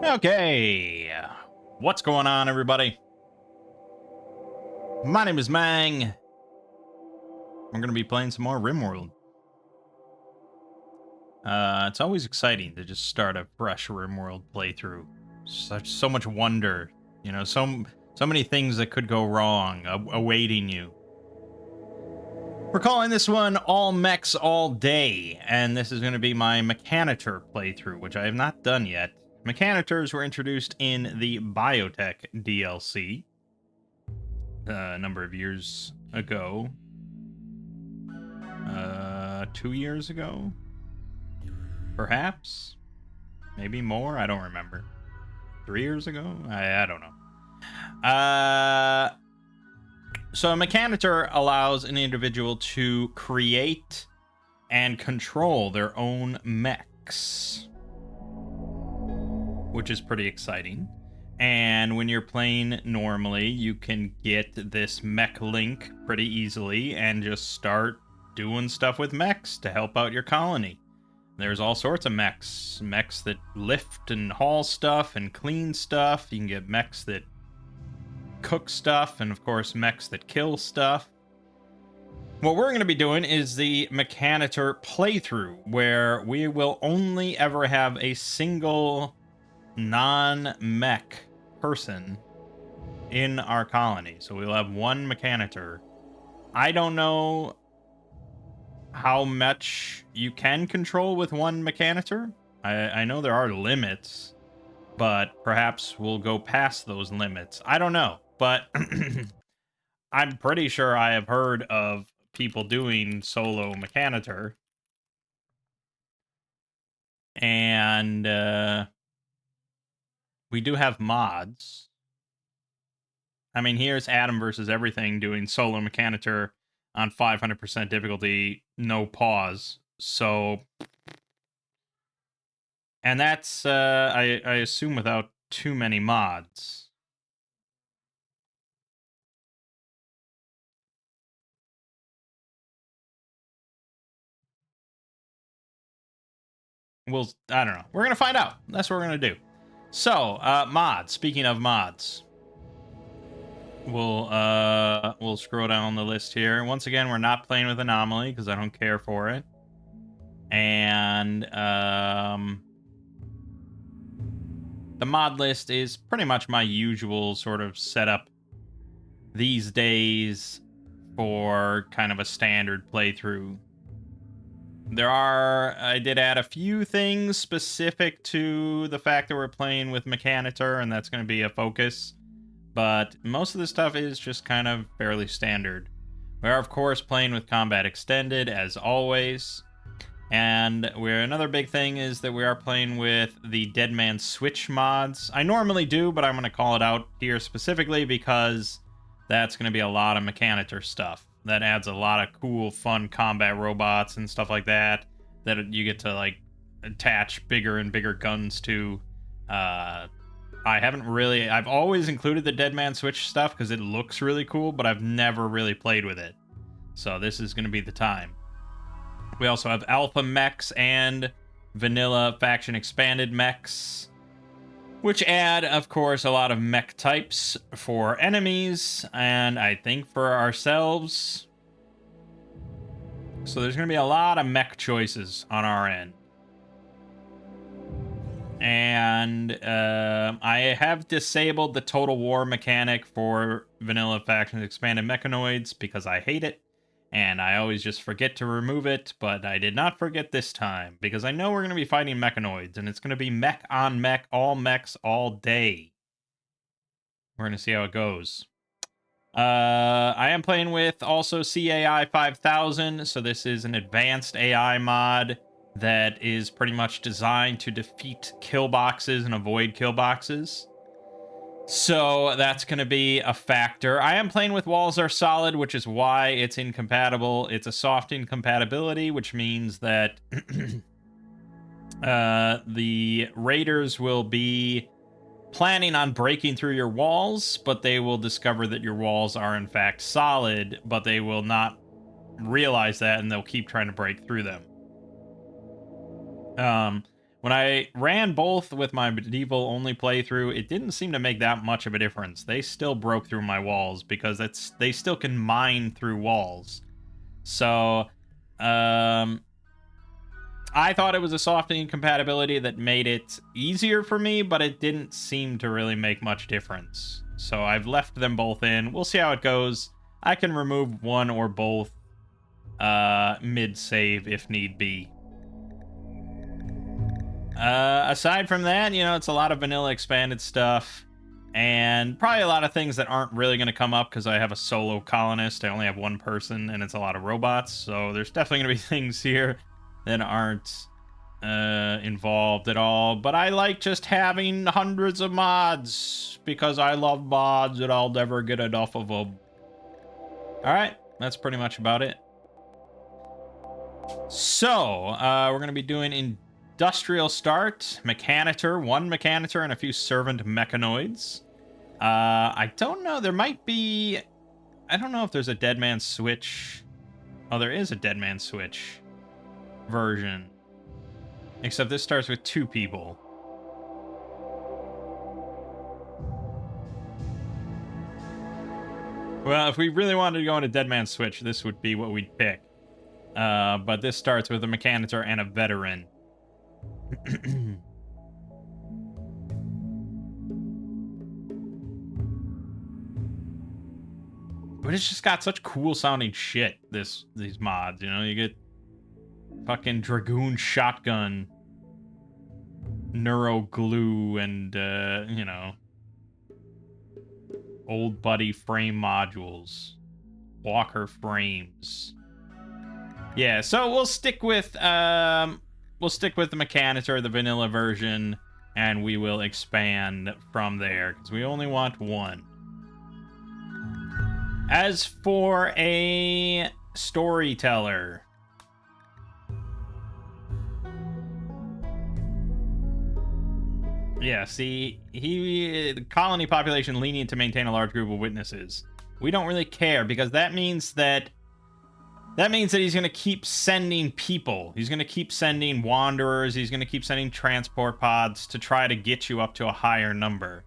Okay, what's going on, everybody? My name is Mangg. We're going to be playing some more Rimworld. It's always exciting to just start a fresh Rimworld playthrough. So much wonder, you know, so many things that could go wrong awaiting you. We're calling this one All Mechs All Day, and this is going to be my Mechanitor playthrough, which I have not done yet. Mechanitors were introduced in the Biotech DLC a number of years ago. 2 years ago? Perhaps? Maybe more? I don't remember. 3 years ago? I don't know. So a Mechanitor allows an individual to create and control their own mechs, which is pretty exciting. And when you're playing normally, you can get this mech link pretty easily and just start doing stuff with mechs to help out your colony. There's all sorts of mechs. Mechs that lift and haul stuff and clean stuff. You can get mechs that cook stuff, and of course mechs that kill stuff. What we're going to be doing is the Mechanitor playthrough, where we will only ever have a single non-mech person in our colony. So we'll have one Mechanitor. I don't know how much you can control with one Mechanitor. I know there are limits, but perhaps we'll go past those limits. I don't know, but I'm pretty sure I have heard of people doing solo Mechanitor. And we do have mods. I mean, here's Adam versus Everything doing solo Mechanitor on 500% difficulty, no pause. So, and that's, I assume, without too many mods. I don't know. We're going to find out. That's what we're going to do. So, mods. Speaking of mods, we'll scroll down the list here. Once again, we're not playing with Anomaly because I don't care for it. And the mod list is pretty much my usual sort of setup these days for kind of a standard playthrough. I did add a few things specific to the fact that we're playing with Mechanitor, and that's going to be a focus. But most of the stuff is just kind of fairly standard. We are, of course, playing with Combat Extended, as always. And another big thing is that we are playing with the Dead Man Switch mods. I normally do, but I'm going to call it out here specifically because that's going to be a lot of Mechanitor stuff. That adds a lot of cool, fun combat robots and stuff like that you get to, like, attach bigger and bigger guns to. I've always included the Dead Man Switch stuff because it looks really cool, but I've never really played with it. So this is going to be the time. We also have Alpha Mechs and Vanilla Faction Expanded Mechs, which add, of course, a lot of mech types for enemies, and I think for ourselves. So there's going to be a lot of mech choices on our end. And I have disabled the Total War mechanic for Vanilla Faction Expanded Mechanoids because I hate it. And I always just forget to remove it, but I did not forget this time, because I know we're going to be fighting mechanoids, and it's going to be mech on mech, all mechs, all day. We're going to see how it goes. I am playing with also CAI 5000, so this is an advanced AI mod that is pretty much designed to defeat kill boxes and avoid kill boxes. So that's going to be a factor. I am playing with Walls Are Solid, which is why it's incompatible. It's a soft incompatibility, which means that the raiders will be planning on breaking through your walls, but they will discover that your walls are in fact solid, but they will not realize that, and they'll keep trying to break through them. When I ran both with my medieval only playthrough, it didn't seem to make that much of a difference. They still broke through my walls because they still can mine through walls. So, I thought it was a soft incompatibility that made it easier for me, but it didn't seem to really make much difference. So I've left them both in. We'll see how it goes. I can remove one or both mid-save if need be. Aside from that, you know, it's a lot of vanilla expanded stuff. And probably a lot of things that aren't really going to come up because I have a solo colonist. I only have one person, and it's a lot of robots. So there's definitely going to be things here that aren't involved at all. But I like just having hundreds of mods because I love mods and I'll never get enough of them. Alright, that's pretty much about it. So, we're going to be doing Industrial Start, Mechanitor, one Mechanitor, and a few Servant Mechanoids. I don't know, there might be... I don't know if there's a Dead Man Switch. Oh, there is a Dead Man Switch version. Except this starts with 2 people. Well, if we really wanted to go into Dead Man Switch, this would be what we'd pick. But this starts with a Mechanitor and a Veteran. But it's just got such cool sounding shit, these mods, you know? You get fucking Dragoon Shotgun, Neuro Glue, and, you know, Old Buddy Frame Modules, Walker Frames. Yeah, so we'll stick with the Mechanitor, the vanilla version, and we will expand from there, because we only want one. As for a storyteller, yeah, see, the colony population lenient to maintain a large group of witnesses. We don't really care, because that means that he's going to keep sending people. He's going to keep sending wanderers. He's going to keep sending transport pods to try to get you up to a higher number.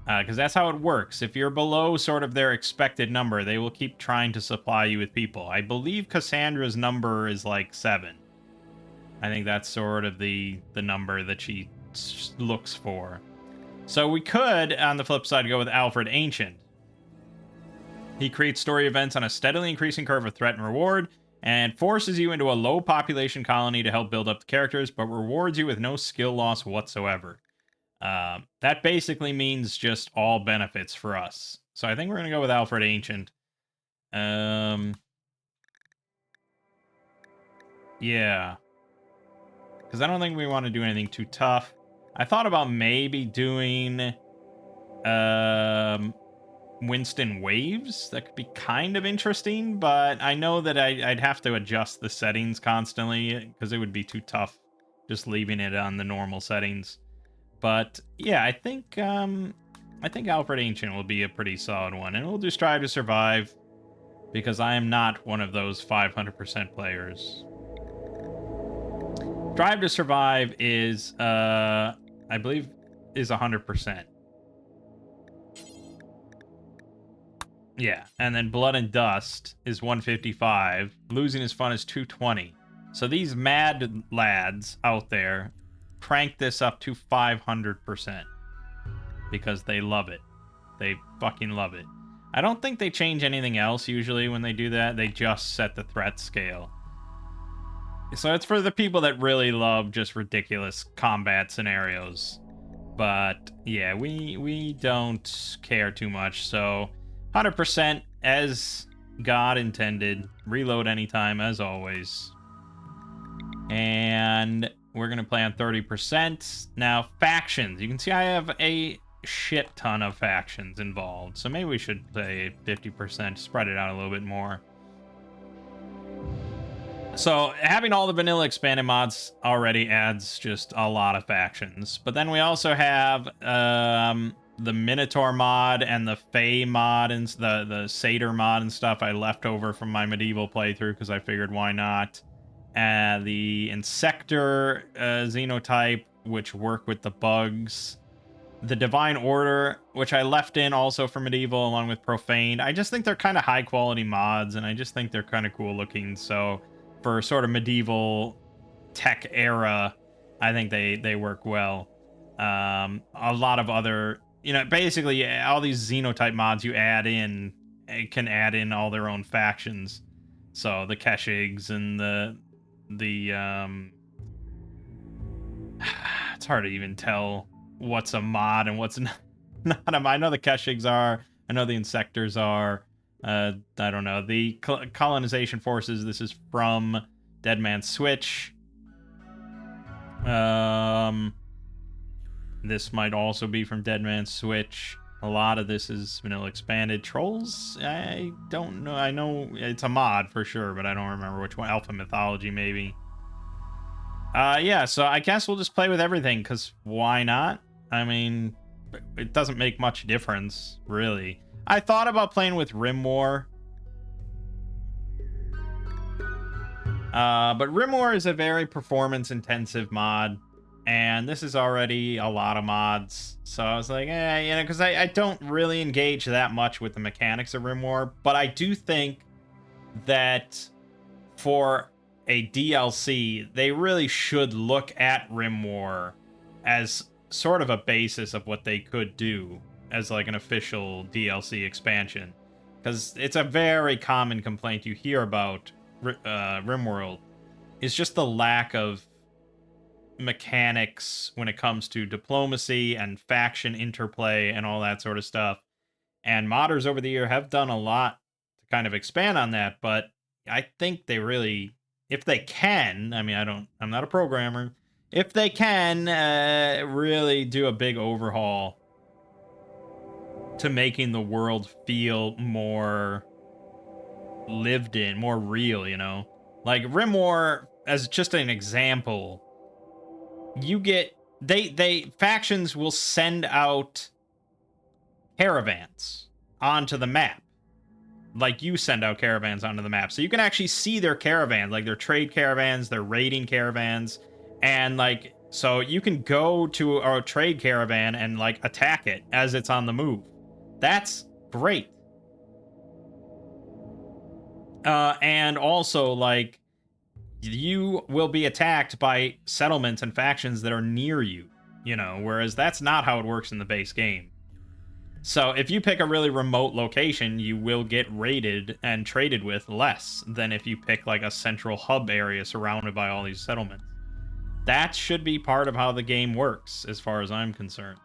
Because that's how it works. If you're below sort of their expected number, they will keep trying to supply you with people. I believe Cassandra's number is like 7. I think that's sort of the number that she looks for. So we could, on the flip side, go with Alfred Ancient. He creates story events on a steadily increasing curve of threat and reward, and forces you into a low population colony to help build up the characters, but rewards you with no skill loss whatsoever. That basically means just all benefits for us. So I think we're going to go with Alfred Ancient. Yeah. Because I don't think we want to do anything too tough. I thought about maybe doing Winston Waves. That could be kind of interesting, but I know that I'd have to adjust the settings constantly because it would be too tough just leaving it on the normal settings. But yeah, I think Alfred Ancient will be a pretty solid one, and we'll do Strive to Survive because I am not one of those 500% players. Strive to Survive is I believe is 100%. Yeah, and then Blood and Dust is 155. Losing is Fun is 220. So these mad lads out there crank this up to 500% because they love it. They fucking love it. I don't think they change anything else usually when they do that. They just set the threat scale. So it's for the people that really love just ridiculous combat scenarios. But yeah, we don't care too much. So 100% as God intended. Reload anytime as always. And we're going to play on 30%. Now, factions. You can see I have a shit ton of factions involved. So maybe we should play 50%, spread it out a little bit more. So having all the vanilla expanded mods already adds just a lot of factions. But then we also have the Minotaur mod and the Fae mod and the Satyr mod and stuff I left over from my medieval playthrough because I figured why not. The Insector xenotype, which work with the bugs. The Divine Order, which I left in also for Medieval, along with Profaned. I just think they're kind of high-quality mods, and I just think they're kind of cool looking. So for sort of Medieval tech era, I think they work well. A lot of other, basically all these Xenotype mods you add in, it can add in all their own factions. So the Keshigs and the it's hard to even tell what's a mod and what's not a mod. I know the Keshigs are. I know the Insectors are. I don't know. The colonization forces, this is from Dead Man's Switch. This might also be from Dead Man's Switch. A lot of this is vanilla expanded. Trolls? I don't know. I know it's a mod for sure, but I don't remember which one. Alpha Mythology, maybe. Yeah, so I guess we'll just play with everything, because why not? I mean, it doesn't make much difference, really. I thought about playing with Rimworld. But Rimworld is a very performance-intensive mod, and this is already a lot of mods. So I was like, because I don't really engage that much with the mechanics of Rimworld, but I do think that for a DLC, they really should look at Rimworld as sort of a basis of what they could do as like an official DLC expansion. Because it's a very common complaint you hear about Rimworld is just the lack of mechanics when it comes to diplomacy and faction interplay and all that sort of stuff. And modders over the year have done a lot to kind of expand on that, but I think they really, if they can, I mean, I'm not a programmer. If they can really do a big overhaul to making the world feel more lived in, more real, like Rimworld, as just an example, you get, they factions will send out caravans onto the map. Like you send out caravans onto the map. So you can actually see their caravans, like their trade caravans, their raiding caravans. And like, so you can go to a trade caravan and like attack it as it's on the move. That's great. And also like you will be attacked by settlements and factions that are near you, whereas that's not how it works in the base game. So if you pick a really remote location, you will get raided and traded with less than if you pick like a central hub area surrounded by all these settlements. That should be part of how the game works, as far as I'm concerned.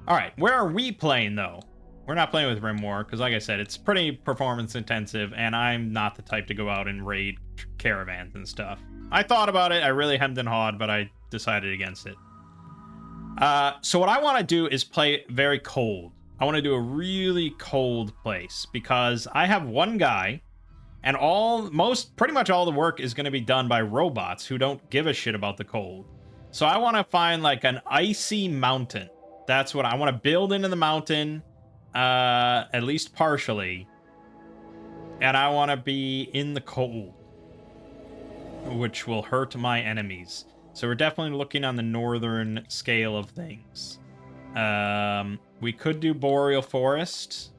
All right, where are we playing, though? We're not playing with Rimworld, because like I said, it's pretty performance intensive, and I'm not the type to go out and raid caravans and stuff. I thought about it, I really hemmed and hawed, but I decided against it. So what I want to do is play very cold. I want to do a really cold place because I have one guy and pretty much all the work is going to be done by robots who don't give a shit about the cold. So I want to find like an icy mountain. That's what I want to build into the mountain, at least partially. And I want to be in the cold, which will hurt my enemies. So we're definitely looking on the northern scale of things. We could do Boreal Forest.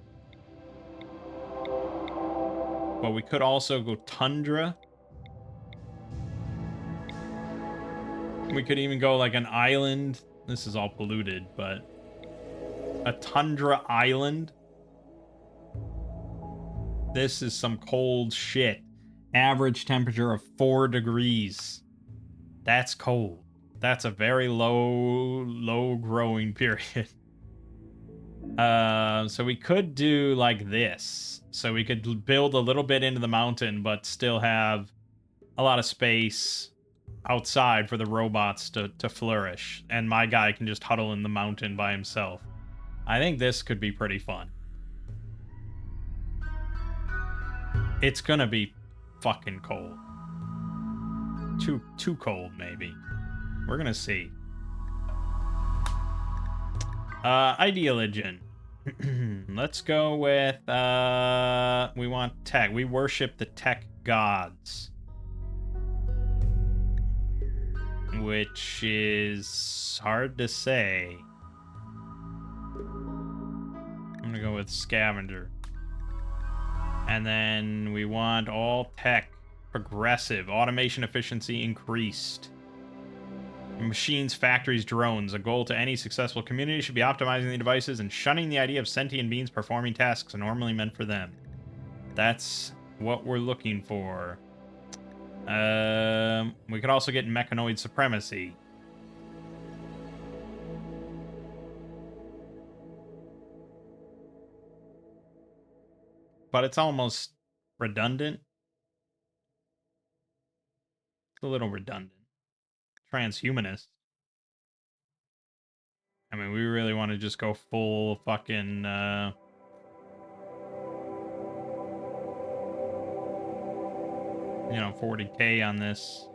But we could also go Tundra. We could even go like an island. This is all polluted, but a Tundra island. This is some cold shit. Average temperature of 4 degrees. That's cold. That's a very low growing period. So we could do like this. So we could build a little bit into the mountain, but still have a lot of space outside for the robots to flourish. And my guy can just huddle in the mountain by himself. I think this could be pretty fun. It's gonna be fucking cold. Too cold, maybe. We're gonna see. Ideologen. Let's go with, we want tech. We worship the tech gods. which is hard to say. I'm gonna go with scavenger. And then we want all tech, progressive, automation efficiency increased. Machines, factories, drones. A goal to any successful community should be optimizing the devices and shunning the idea of sentient beings performing tasks normally meant for them. That's what we're looking for. We could also get mechanoid supremacy. But it's almost redundant. It's a little redundant. Transhumanist. I mean, we really want to just go full fucking, 40K on this.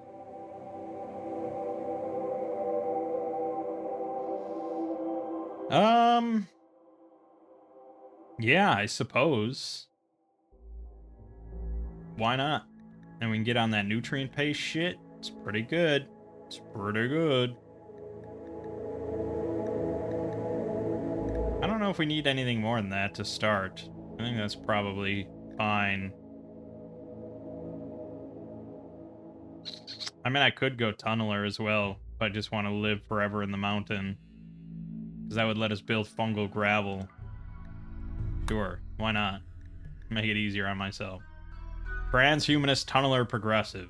Yeah, I suppose. Why not? And we can get on that nutrient paste shit. It's pretty good. It's pretty good. I don't know if we need anything more than that to start. I think that's probably fine. I mean, I could go tunneler as well if I just want to live forever in the mountain. Because that would let us build fungal gravel. Sure, why not? Make it easier on myself. Transhumanist tunneler progressive.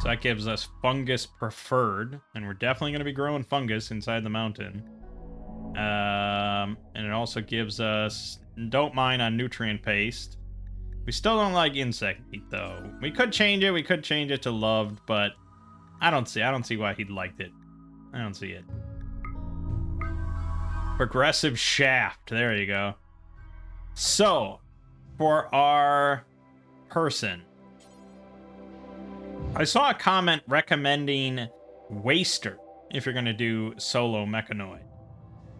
So that gives us fungus preferred, and we're definitely going to be growing fungus inside the mountain. And it also gives us don't mind on nutrient paste. We still don't like insect meat though. We could change it. We could change it to loved, but I don't see why he'd liked it. I don't see it. Progressive shaft. There you go. So, for our person, I saw a comment recommending Waster if you're going to do solo mechanoid.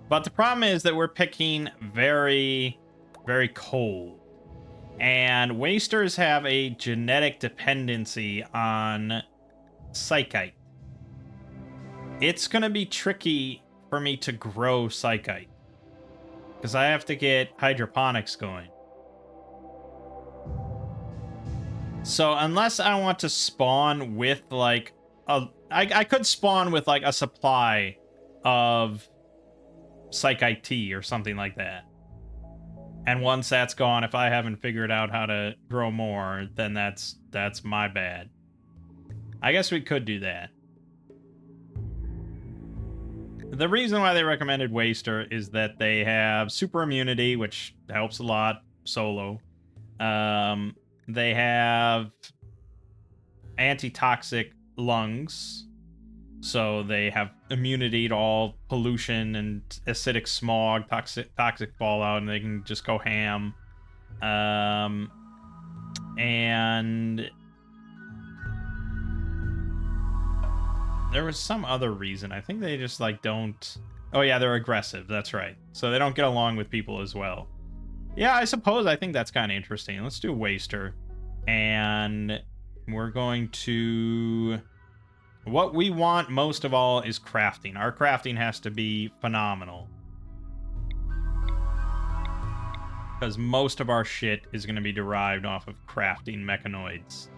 But the problem is that we're picking very, very cold. And Wasters have a genetic dependency on Psychite. It's going to be tricky for me to grow Psychite. Because I have to get hydroponics going. So unless I want to spawn with like I could spawn with like a supply of Psychite tea or something like that. And once that's gone, if I haven't figured out how to grow more, then that's my bad. I guess we could do that. The reason why they recommended Waster is that they have super immunity, which helps a lot solo. They have anti-toxic lungs, so they have immunity to all pollution and acidic smog, toxic fallout, and they can just go ham. And there was some other reason. I think they just like don't. Oh yeah, they're aggressive. That's right. So they don't get along with people as well. Yeah, I suppose. I think that's kind of interesting. Let's do Waster. And we're going to... What we want most of all is crafting. Our crafting has to be phenomenal. Because most of our shit is going to be derived off of crafting mechanoids.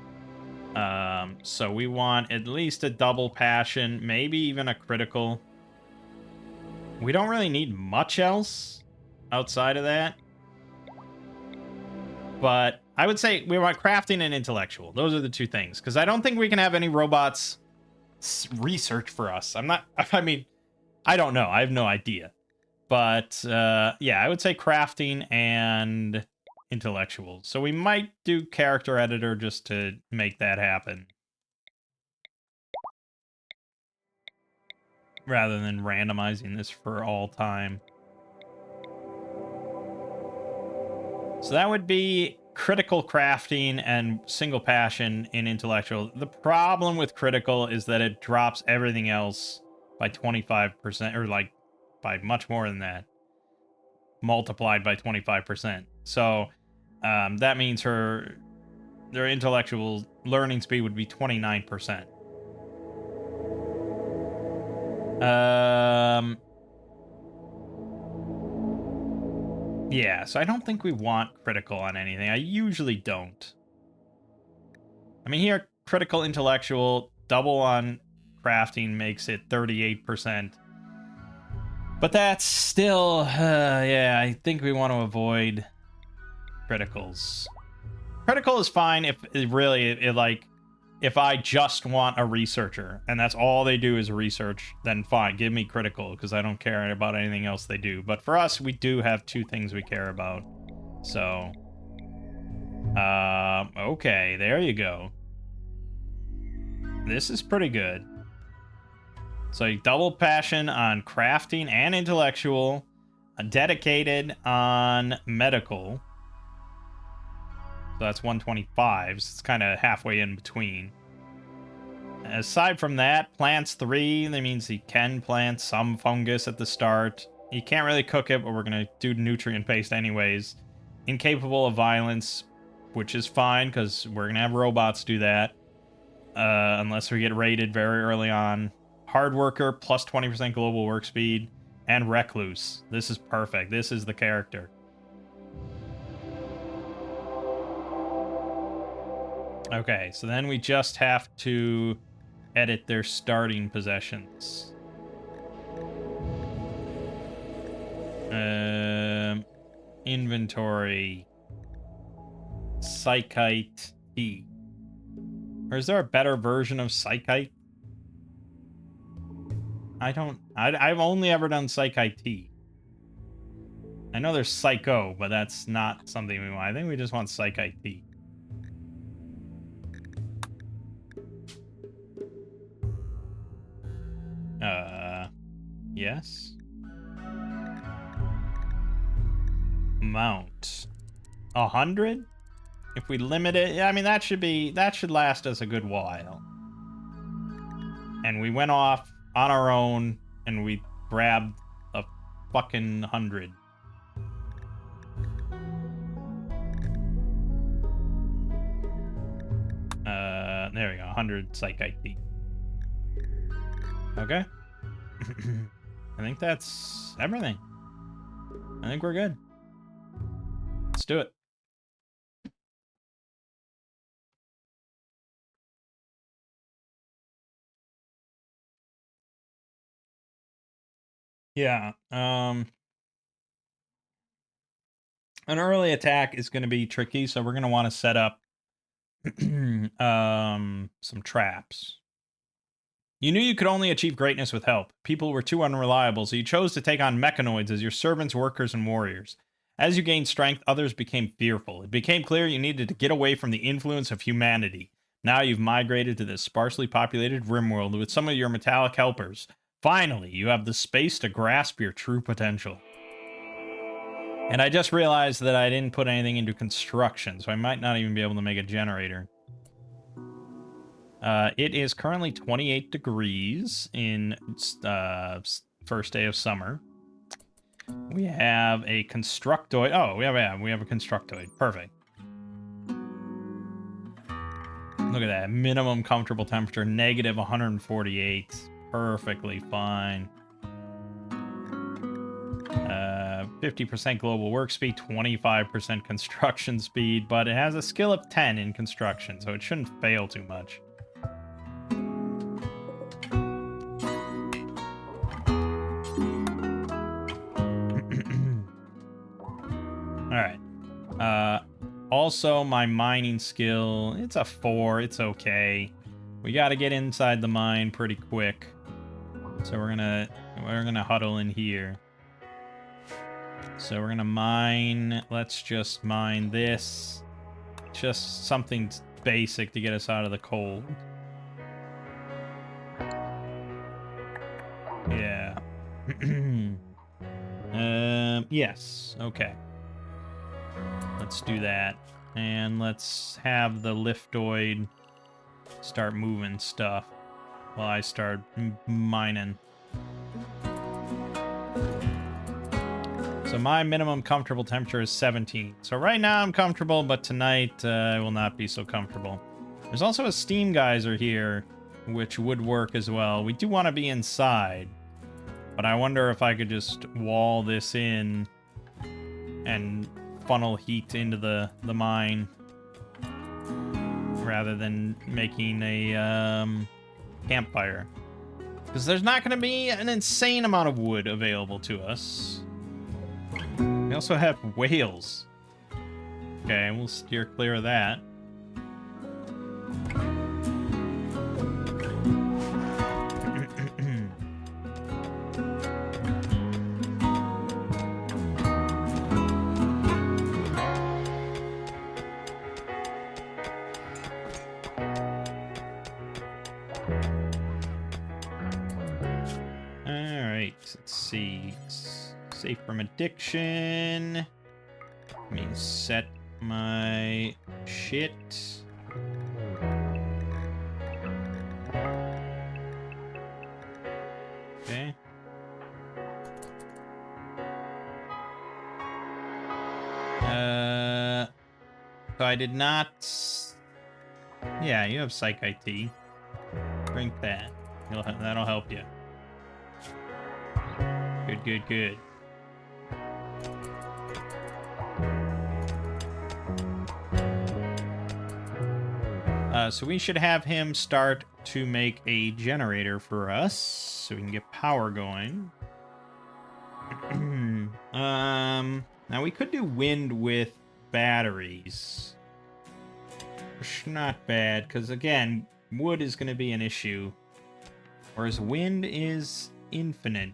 So we want at least a double passion, maybe even a critical. We don't really need much else outside of that. But I would say we want crafting and intellectual. Those are the two things. Because I don't think we can have any robots research for us. I mean, I don't know. I have no idea. But, yeah, I would say crafting and intellectual. So we might do character editor just to make that happen. Rather than randomizing this for all time. So that would be critical crafting and single passion in intellectual. The problem with critical is that it drops everything else by 25%, or like by much more than that, multiplied by 25%. So That means their intellectual learning speed would be 29%. Yeah, so I don't think we want critical on anything. I usually don't. I mean, here, critical intellectual, double on crafting makes it 38%. But that's still, yeah, I think we want to avoid criticals. Critical is fine if it really, if I just want a researcher and that's all they do is research, then fine, give me critical because I don't care about anything else they do. But for us, we do have two things we care about. So, okay, there you go. This is pretty good. So you double passion on crafting and intellectual, dedicated on medical. So that's 125. So it's kind of halfway in between. Aside from that, plants 3. That means he can plant some fungus at the start. He can't really cook it, but we're going to do nutrient paste anyways. Incapable of violence, which is fine because we're going to have robots do that. Unless we get raided very early on. Hard worker, plus 20% global work speed. And recluse. This is perfect. This is the character. Okay, so then we just have to edit their starting possessions. Inventory. Psychite T. Or is there a better version of Psychite? I've only ever done Psychite T. I know there's Psycho, but that's not something we want. I think we just want Psychite T. Yes. Mount. 100? If we limit it, yeah, I mean that should last us a good while. And we went off on our own and we grabbed a fucking 100. There we go, 100 Psychite T. Okay. I think that's everything. I think we're good. Let's do it. Yeah. An early attack is going to be tricky, so we're going to want to set up some traps. You knew you could only achieve greatness with help. People were too unreliable, so you chose to take on mechanoids as your servants, workers, and warriors. As you gained strength, others became fearful. It became clear you needed to get away from the influence of humanity. Now you've migrated to this sparsely populated Rimworld with some of your metallic helpers. Finally, you have the space to grasp your true potential. And I just realized that I didn't put anything into construction, so I might not even be able to make a generator. It is currently 28 degrees in first day of summer. We have a constructoid. Oh, we have a constructoid. Perfect. Look at that. Minimum comfortable temperature, negative 148. Perfectly fine. 50% global work speed, 25% construction speed, but it has a skill of 10 in construction, so it shouldn't fail too much. Alright. Also, my mining skill, it's a 4. It's okay. We gotta get inside the mine pretty quick. So we're gonna huddle in here. So we're gonna mine. Let's just mine this. Just something basic to get us out of the cold. Yeah. Yes. Okay. Let's do that. And let's have the liftoid start moving stuff while I start mining. So my minimum comfortable temperature is 17. So right now I'm comfortable, but tonight I will not be so comfortable. There's also a steam geyser here, which would work as well. We do want to be inside, but I wonder if I could just wall this in and funnel heat into the mine rather than making a campfire. Because there's not going to be an insane amount of wood available to us. We also have whales. Okay, we'll steer clear of that. Alright, let's see. Safe from addiction. Let me set my shit. Okay. So I did not... Yeah, you have Psych IT. Drink that. That'll help you. Good, good, good. So we should have him start to make a generator for us so we can get power going. Now we could do wind with batteries. Which not bad, because again, wood is going to be an issue. Whereas wind is infinite.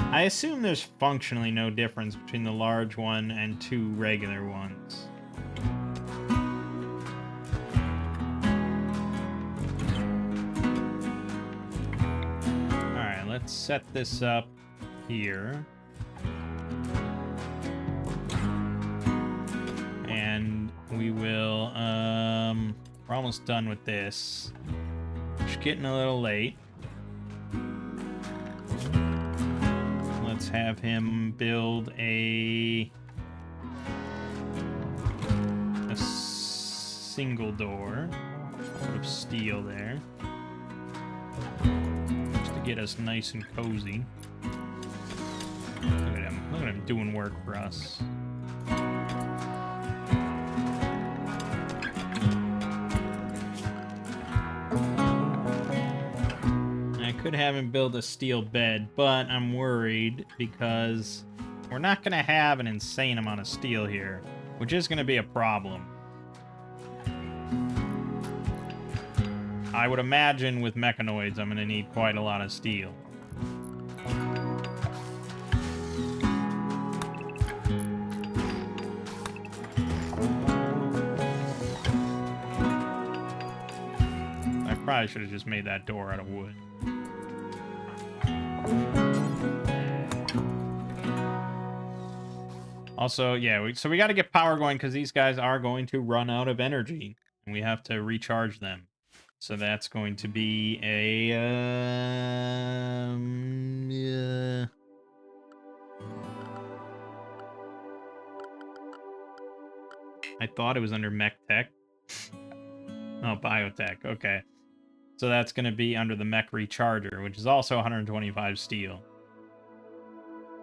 I assume there's functionally no difference between the large one and two regular ones. Alright, let's set this up here. And we will, we're almost done with this. Just getting a little late. Let's have him build a single door of steel there. Just to get us nice and cozy. Look at him. Look at him doing work for us. Could have him build a steel bed, but I'm worried because we're not going to have an insane amount of steel here, which is going to be a problem. I would imagine with mechanoids I'm going to need quite a lot of steel. I probably should have just made that door out of wood. Also, yeah, so we got to get power going because these guys are going to run out of energy, and we have to recharge them. So that's going to be a... yeah. I thought it was under Mech Tech. Oh, Biotech, okay. So that's going to be under the Mech Recharger, which is also 125 steel.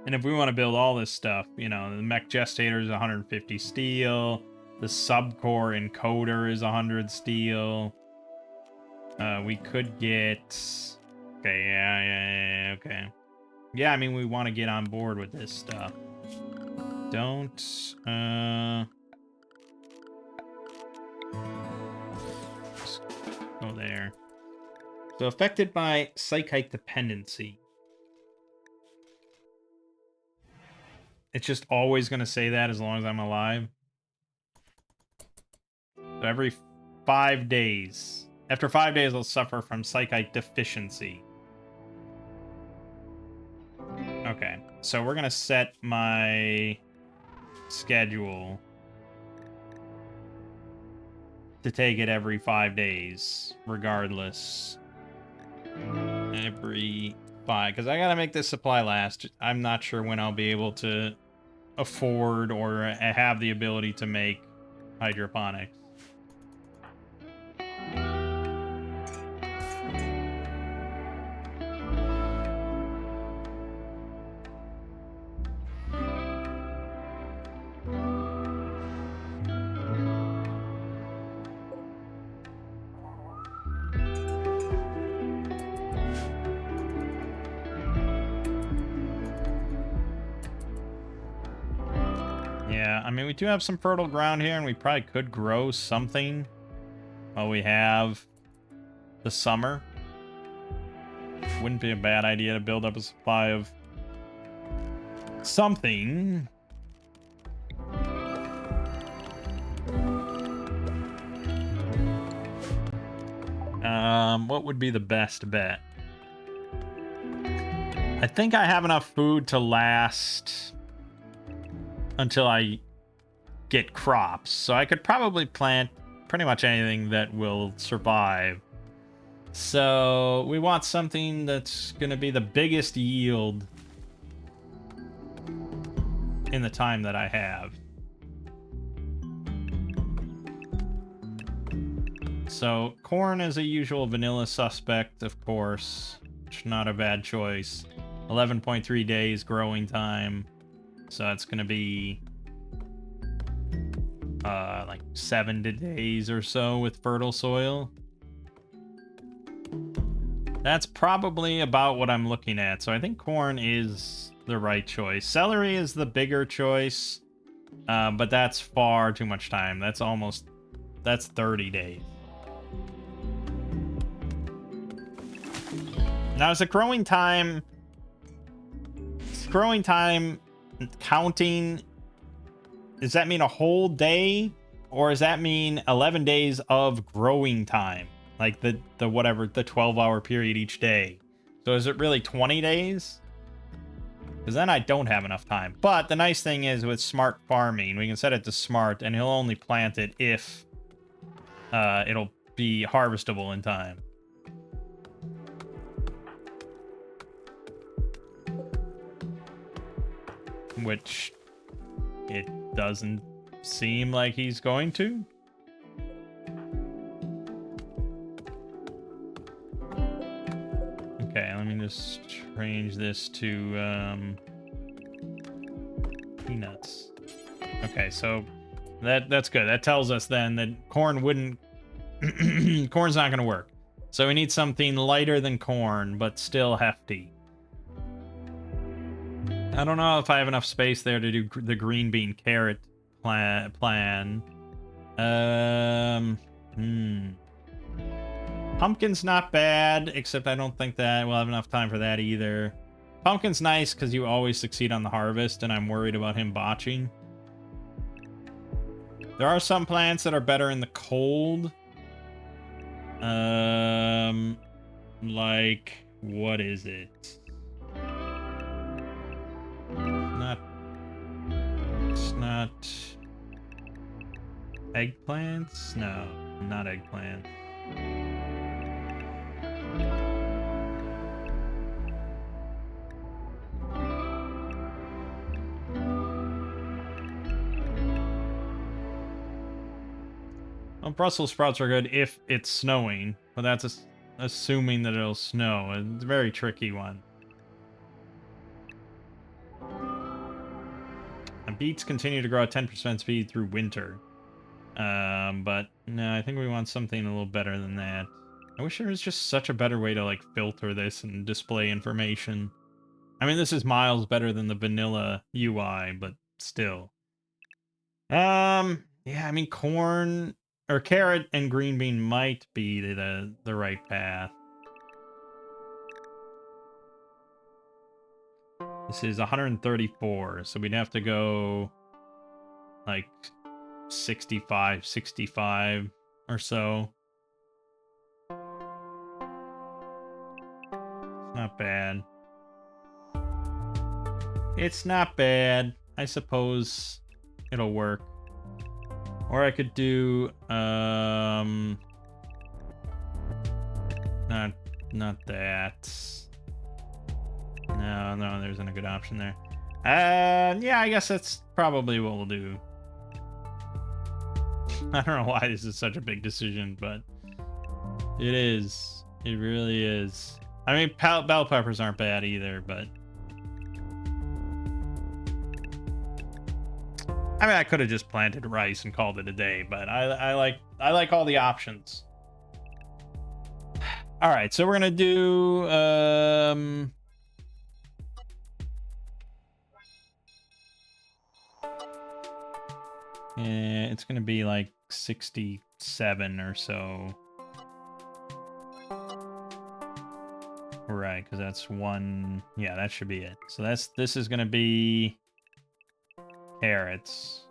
And if we want to build all this stuff, you know, the Mech Gestator is 150 steel. The Subcore Encoder is 100 steel. We could get... Okay, yeah, okay. Yeah, I mean, we want to get on board with this stuff. Don't, just go there. So, affected by psychic dependency. It's just always going to say that as long as I'm alive. So every 5 days. After 5 days, I'll suffer from psychic deficiency. Okay, so we're going to set my schedule to take it every 5 days, regardless. Every 5, because I gotta make this supply last. I'm not sure when I'll be able to afford or have the ability to make hydroponics. Yeah, I mean, we do have some fertile ground here, and we probably could grow something while we have the summer. Wouldn't be a bad idea to build up a supply of something. What would be the best bet? I think I have enough food to last until I get crops. So I could probably plant pretty much anything that will survive. So we want something that's going to be the biggest yield in the time that I have. So corn is a usual vanilla suspect, of course. Which not a bad choice. 11.3 days growing time. So that's going to be like 7 days or so with fertile soil. That's probably about what I'm looking at. So I think corn is the right choice. Celery is the bigger choice, but that's far too much time. That's 30 days. Now, is the growing time counting? Does that mean a whole day, or does that mean 11 days of growing time? Like the 12-hour period each day. So is it really 20 days? Because then I don't have enough time. But the nice thing is with smart farming, we can set it to smart, and he'll only plant it if it'll be harvestable in time. Which it doesn't seem like he's going to. Okay, let me just change this to peanuts. Okay, so that's good. That tells us then that corn wouldn't corn's not gonna work. So we need something lighter than corn, but still hefty. I don't know if I have enough space there to do the green bean carrot plan. Pumpkin's not bad, except I don't think that we'll have enough time for that either. Pumpkin's nice because you always succeed on the harvest, and I'm worried about him botching. There are some plants that are better in the cold. Like, what is it? It's not eggplants? No, not eggplants. Well, Brussels sprouts are good if it's snowing, but that's assuming that it'll snow. It's a very tricky one. And beets continue to grow at 10% speed through winter. But no, I think we want something a little better than that. I wish there was just such a better way to like filter this and display information. I mean, this is miles better than the vanilla UI, but still. Yeah, I mean, corn or carrot and green bean might be the right path. This is 134, so we'd have to go like 65 or so. Not bad. It's not bad. I suppose it'll work. Or I could do not that. No, there isn't a good option there. Yeah, I guess that's probably what we'll do. I don't know why this is such a big decision, but it is. It really is. I mean, bell peppers aren't bad either, but I mean, I could have just planted rice and called it a day, but I like all the options. All right, so we're gonna do it's gonna be like 67 or so. Right, because that's one. Yeah, that should be it. So this is gonna be carrots.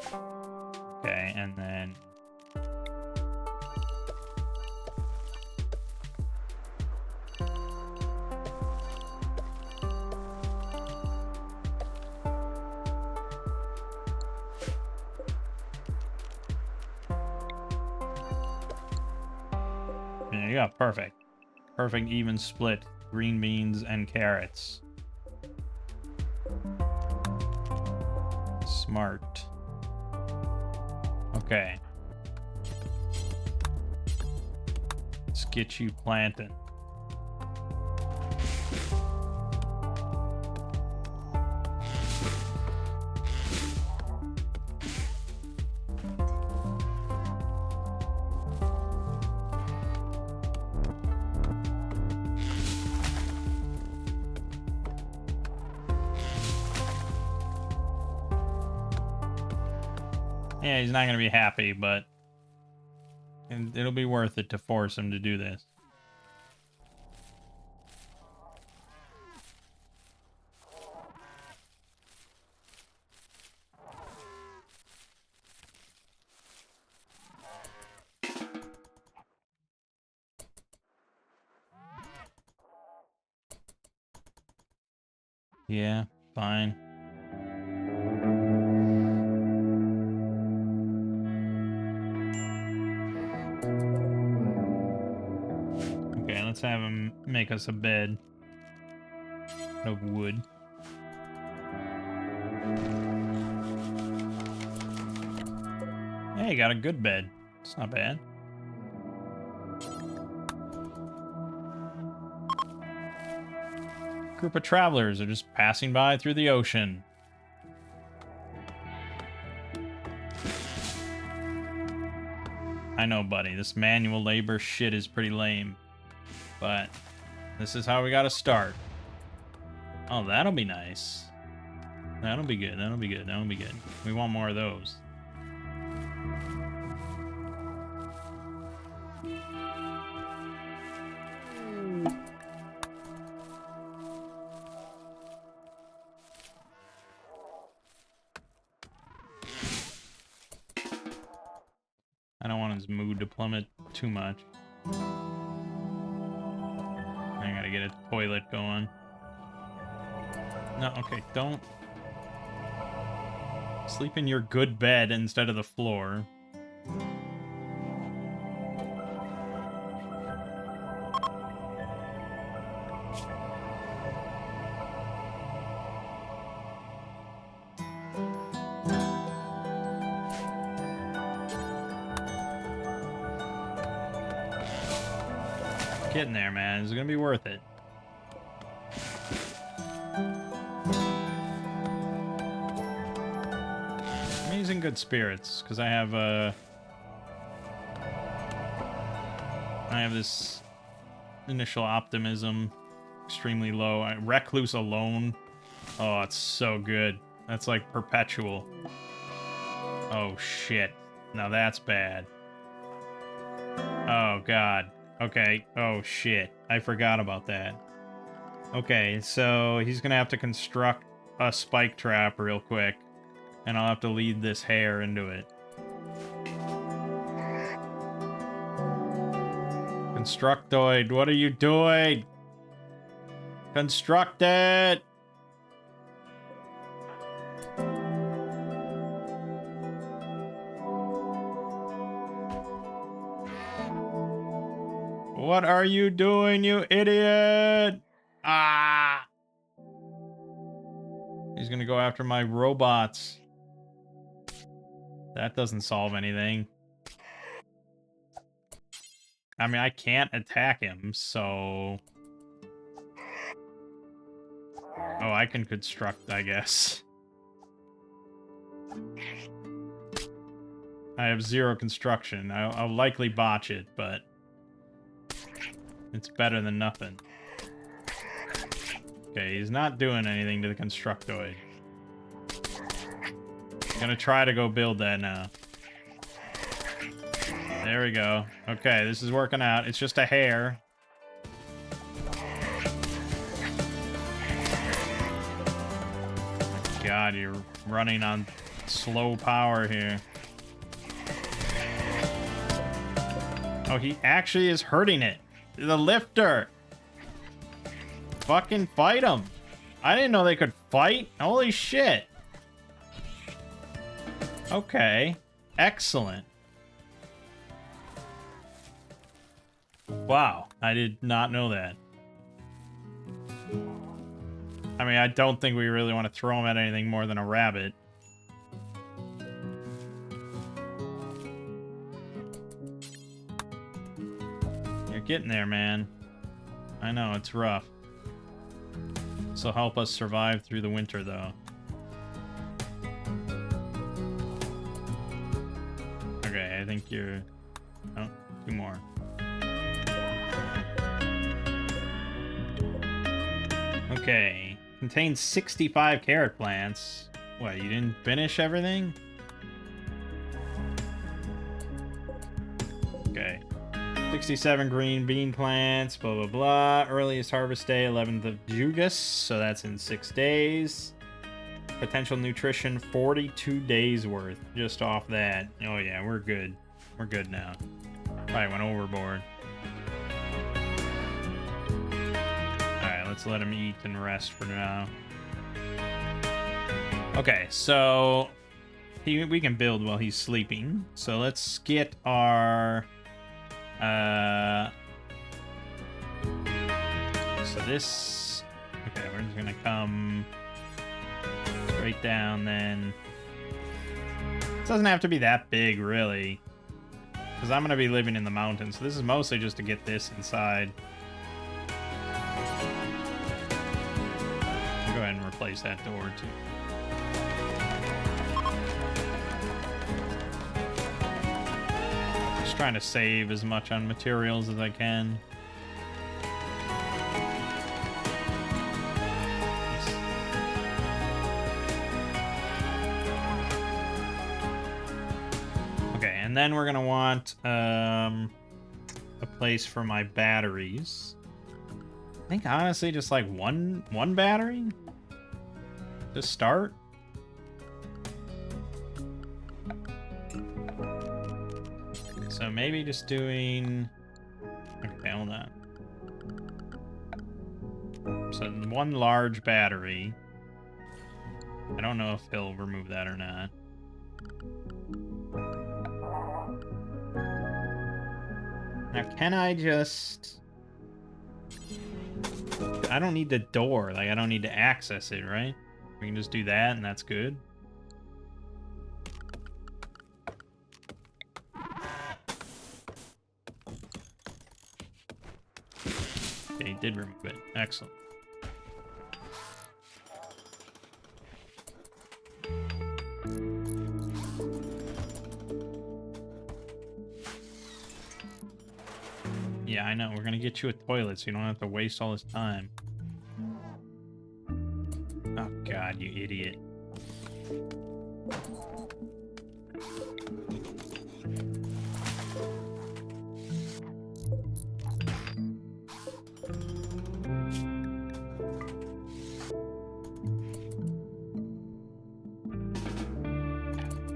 Okay, and then there you go. Perfect. Perfect even split. Green beans and carrots. Smart. Okay. Let's get you planting. Yeah, he's not going to be happy, but it'll be worth it to force him to do this. Yeah, fine. Okay, let's have him make us a bed of wood. Hey, got a good bed. It's not bad. Group of travelers are just passing by through the ocean. I know, buddy. This manual labor shit is pretty lame. But this is how we gotta start. Oh, that'll be nice. That'll be good. That'll be good. That'll be good. We want more of those. I don't want his mood to plummet too much. I gotta get a toilet going. No, okay, don't sleep in your good bed instead of the floor. Getting there, man. It's gonna be worth it. He's in good spirits because I have this initial optimism extremely low. Recluse alone. Oh, it's so good. That's like perpetual. Oh shit. Now that's bad. Oh god. Okay. Oh shit. I forgot about that. Okay, so he's gonna have to construct a spike trap real quick. And I'll have to lead this hare into it. Constructoid, what are you doing? Construct it! What are you doing, you idiot? Ah! He's gonna go after my robots. That doesn't solve anything. I mean, I can't attack him, so... Oh, I can construct, I guess. I have 0 construction. I'll likely botch it, but... it's better than nothing. Okay, he's not doing anything to the Constructoid. Gonna try to go build that now. There we go. Okay, this is working out. It's just a hair. God, you're running on slow power here. Oh, he actually is hurting it. The lifter. Fucking fight him. I didn't know they could fight. Holy shit. Okay. Excellent. Wow. I did not know that. I mean, I don't think we really want to throw him at anything more than a rabbit. You're getting there, man. I know, it's rough. This will help us survive through the winter, though. Okay, I think you're... Oh, 2 more. Okay. Contains 65 carrot plants. What, you didn't finish everything? Okay. 67 green bean plants, blah, blah, blah. Earliest harvest day, 11th of Jugas, so that's in 6 days. Potential nutrition, 42 days worth, just off that. Oh yeah, we're good. We're good now. Probably went overboard. Alright, let's let him eat and rest for now. Okay, so we can build while he's sleeping. So let's get our... so this... Okay, we're just gonna come straight down then. It doesn't have to be that big, really. Because I'm gonna be living in the mountains, so this is mostly just to get this inside. I'll go ahead and replace that door, too. Just trying to save as much on materials as I can. Okay, and then we're gonna want a place for my batteries. I think honestly just like one battery to start. So maybe just doing... Okay, hold on. So 1 large battery. I don't know if he'll remove that or not. Now, can I just... I don't need the door. Like, I don't need to access it, right? We can just do that and that's good. Okay, he did remove it. Excellent. Yeah, I know. We're gonna get you a toilet so you don't have to waste all this time. Oh, God, you idiot.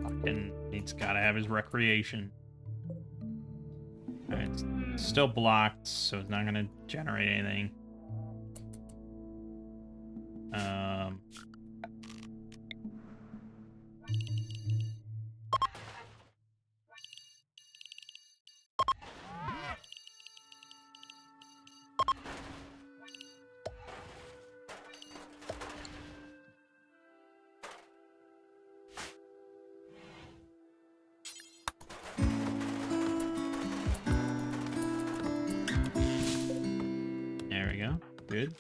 Fucking, he's gotta have his recreation. Alright, it's still blocked, so it's not gonna generate anything. Good.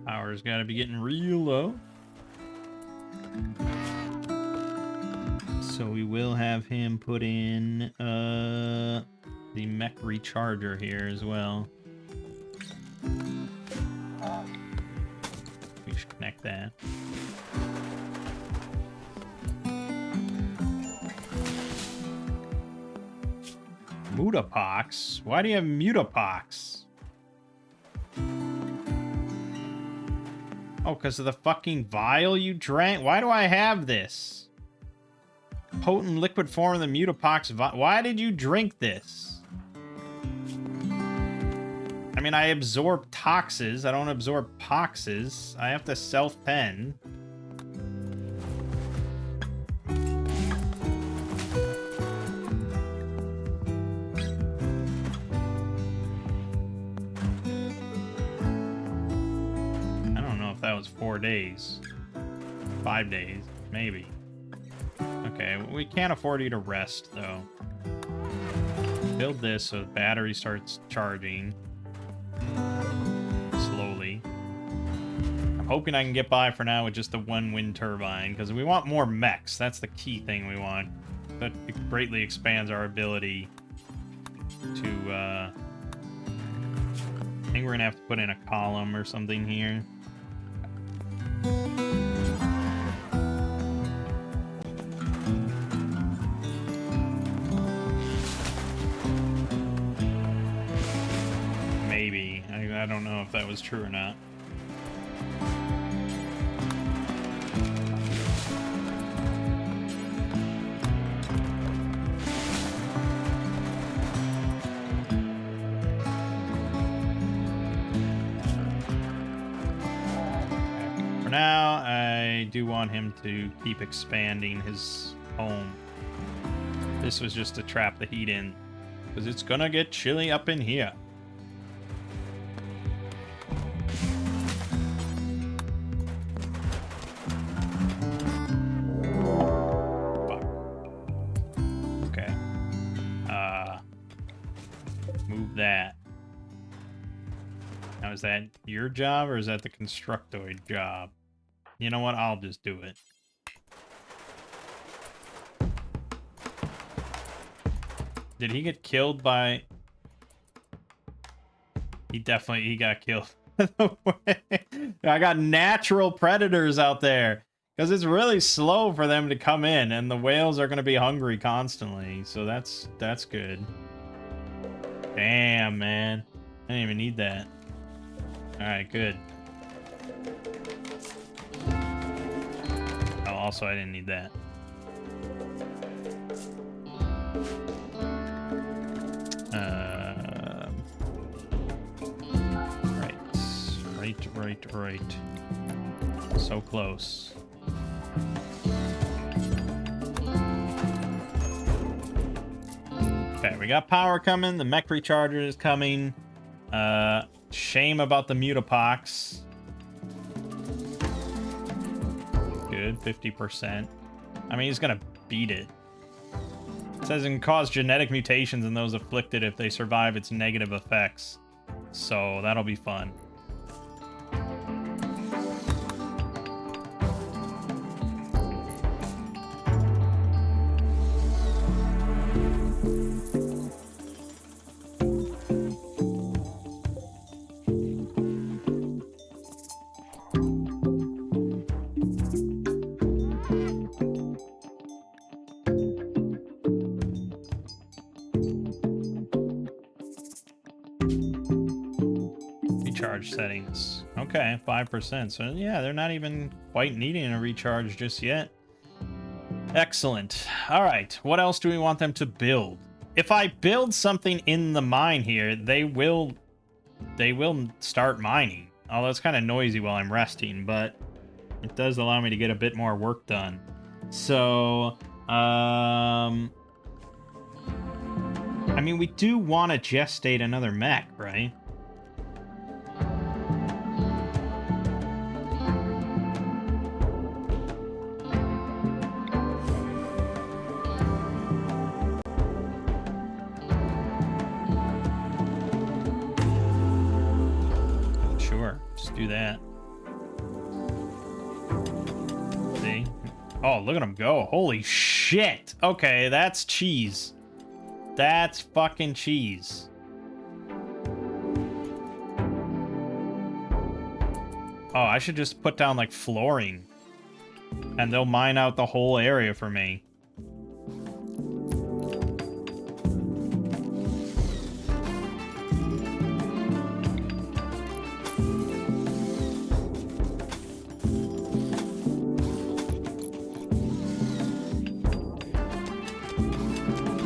Power's got to be getting real low. So we will have him put in the mech recharger here as well. We should connect that. Mutapox? Why do you have Mutapox? Oh, because of the fucking vial you drank? Why do I have this? Potent liquid form of the Mutapox vial. Why did you drink this? I mean, I absorb toxes. I don't absorb poxes. I have to self-pen. That was 4 days. 5 days, maybe. Okay, we can't afford you to rest, though. Build this so the battery starts charging. Slowly. I'm hoping I can get by for now with just the one wind turbine, because we want more mechs. That's the key thing we want. That greatly expands our ability to, I think we're gonna have to put in a column or something here. Maybe. I don't know if that was true or not. Now, I do want him to keep expanding his home. This was just to trap the heat in, because it's gonna get chilly up in here. Fuck. Okay. Move that. Now, is that your job, or is that the Constructoid job? You know what? I'll just do it. Did he get killed by... He got killed. I got natural predators out there. Because it's really slow for them to come in, and the whales are going to be hungry constantly. So that's good. Damn, man. I didn't even need that. Alright, good. Oh, also, I didn't need that. Right. So close. Okay, we got power coming. The mech recharger is coming. Shame about the Mutapox. Good, 50%. I mean, he's gonna beat it. It says it can cause genetic mutations in those afflicted if they survive its negative effects. So that'll be fun. Recharge settings. Okay, 5%. So yeah, they're not even quite needing a recharge just yet. Excellent. All right, what else do we want them to build? If I build something in the mine here, they will start mining. Although it's kind of noisy while I'm resting, but it does allow me to get a bit more work done. So, I mean, we do want to gestate another mech, right? Just do that. See? Oh, look at him go. Holy shit. Okay, that's cheese. That's fucking cheese. Oh, I should just put down, like, flooring. And they'll mine out the whole area for me.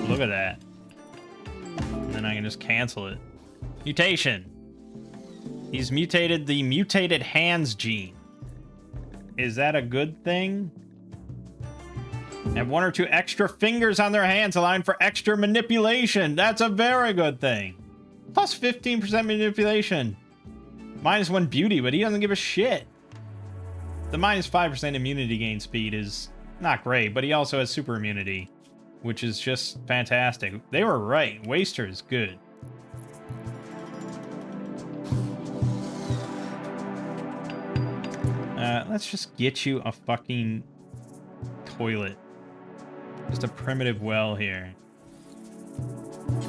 Look at that. And then I can just cancel it. Mutation. He's mutated the mutated hands gene. Is that a good thing? Have 1 or 2 extra fingers on their hands, allowing for extra manipulation. That's a very good thing. Plus 15% manipulation. -1 beauty, but he doesn't give a shit. The -5% immunity gain speed is not great, but he also has super immunity, which is just fantastic. They were right. Waster is good. Let's just get you a fucking toilet. Just a primitive well here.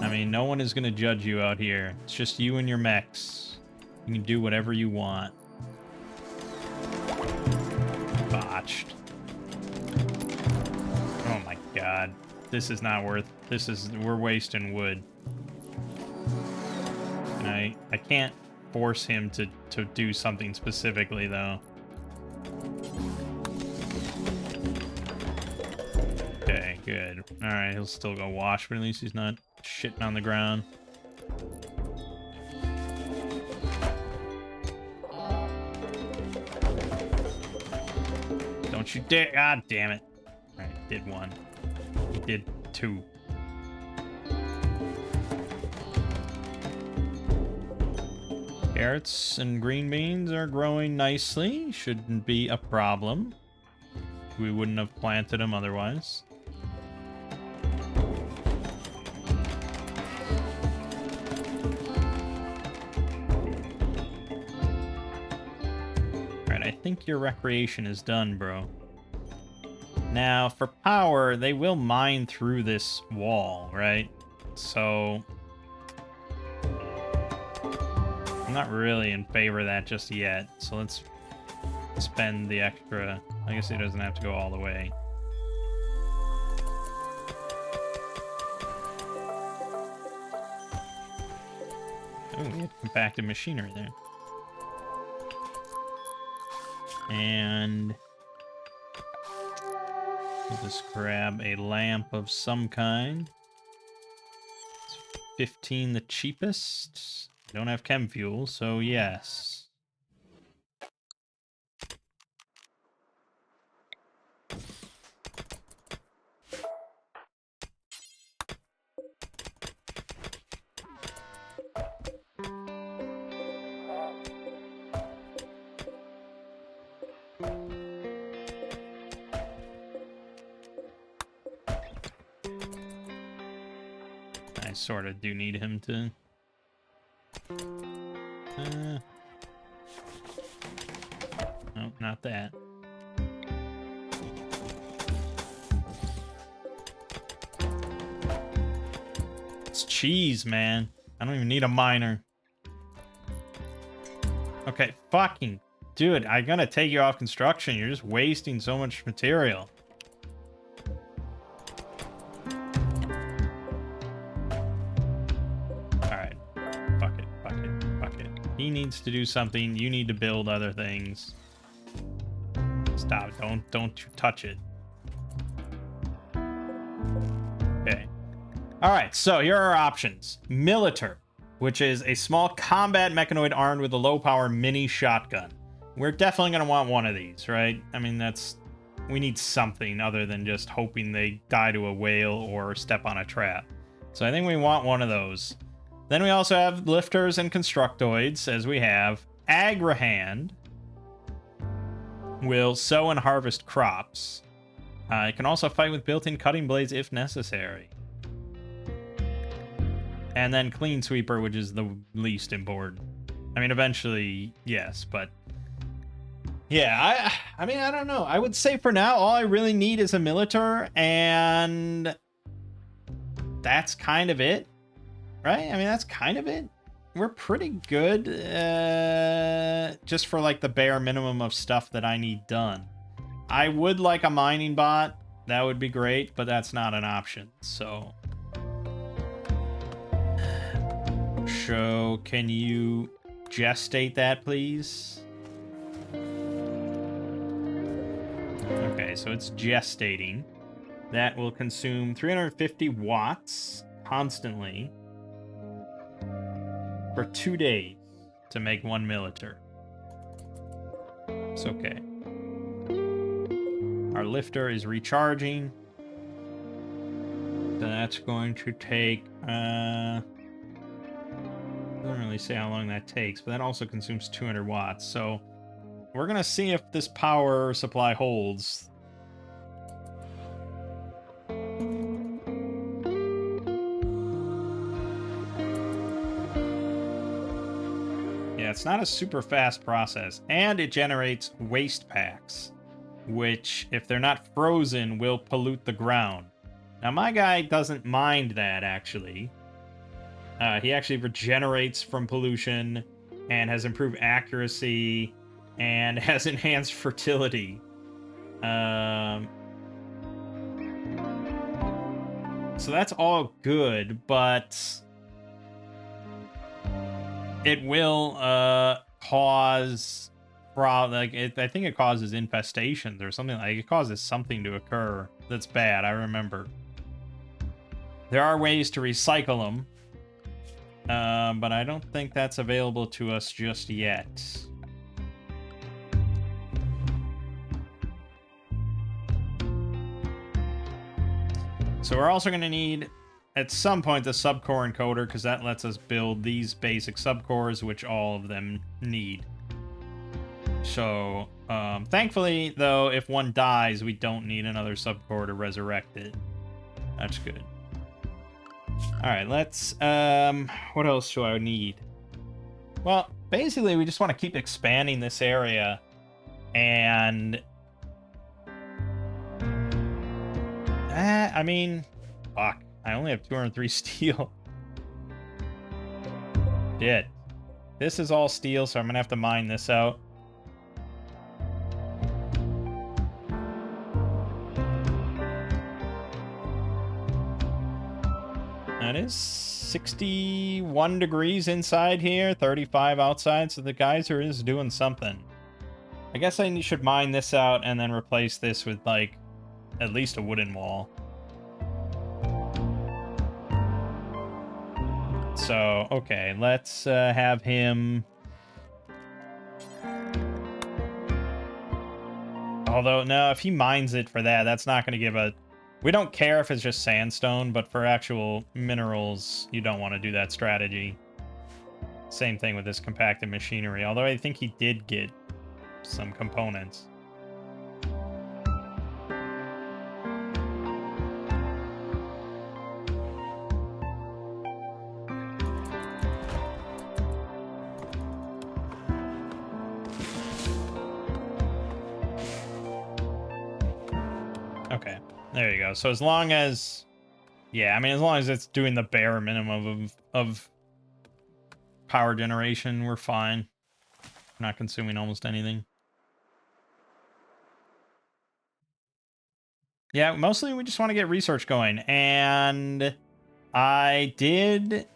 I mean, no one is going to judge you out here. It's just you and your mechs. You can do whatever you want. Botched. Oh my god. This is not worth... We're wasting wood. And I can't force him to do something specifically, though. Okay, good. Alright, he'll still go wash, but at least he's not shitting on the ground. Don't you dare... God damn it. Alright, did 1. He did 2. Carrots and green beans are growing nicely. Shouldn't be a problem. We wouldn't have planted them otherwise. Alright, I think your recreation is done, bro. Now, for power, they will mine through this wall, right? So... I'm not really in favor of that just yet, so let's spend the extra. I guess he doesn't have to go all the way. Oh, we had compacted machinery there. And we'll just grab a lamp of some kind. It's 15 the cheapest. Don't have chem fuel, so yes. I sort of do need him to... Nope, not that. It's cheese, man. I don't even need a miner. Okay, fucking... Dude, I'm gonna take you off construction. You're just wasting so much material. He needs to do something. You need to build other things. Stop. Don't you touch it. Okay. Alright, so here are our options. Militar, which is a small combat mechanoid armed with a low-power mini shotgun. We're definitely going to want one of these, right? I mean, that's... We need something other than just hoping they die to a whale or step on a trap. So I think we want one of those. Then we also have lifters and constructoids, as we have. Agrahand will sow and harvest crops. It can also fight with built-in cutting blades if necessary. And then Clean Sweeper, which is the least important. I mean, eventually, yes, but yeah, I mean, I don't know. I would say for now, all I really need is a Militar, and that's kind of it, right? I mean, that's kind of it. We're pretty good, just for like the bare minimum of stuff that I need done. I would like a mining bot. That would be great, but that's not an option, so. So, can you gestate that, please? Okay, so it's gestating. That will consume 350 watts constantly for 2 days to make 1 Militar. It's okay. Our lifter is recharging. So that's going to take, doesn't really say how long that takes, but that also consumes 200 watts. So we're going to see if this power supply holds. Yeah, it's not a super fast process, and it generates waste packs, which, if they're not frozen, will pollute the ground. Now, my guy doesn't mind that, actually. He actually regenerates from pollution and has improved accuracy and has enhanced fertility. So that's all good, but it will cause I think it causes infestations or something. Like, it causes something to occur that's bad. I remember there are ways to recycle them, but I don't think that's available to us just yet. So we're also going to need, at some point, the subcore encoder, because that lets us build these basic subcores, which all of them need. So, thankfully, though, if one dies, we don't need another subcore to resurrect it. That's good. Alright, let's, what else do I need? Well, basically, we just want to keep expanding this area, and I mean, fuck. I only have 203 steel. Shit. This is all steel, so I'm gonna have to mine this out. That is 61 degrees inside here, 35 outside, so the geyser is doing something. I guess I should mine this out and then replace this with, like, at least a wooden wall. So, okay, let's have him... Although, no, if he mines it for that, that's not going to give a... We don't care if it's just sandstone, but for actual minerals, you don't want to do that strategy. Same thing with this compacted machinery, although I think he did get some components. Okay, there you go. So as long as... Yeah, I mean, as long as it's doing the bare minimum of power generation, we're fine. We're not consuming almost anything. Yeah, mostly we just want to get research going. And I did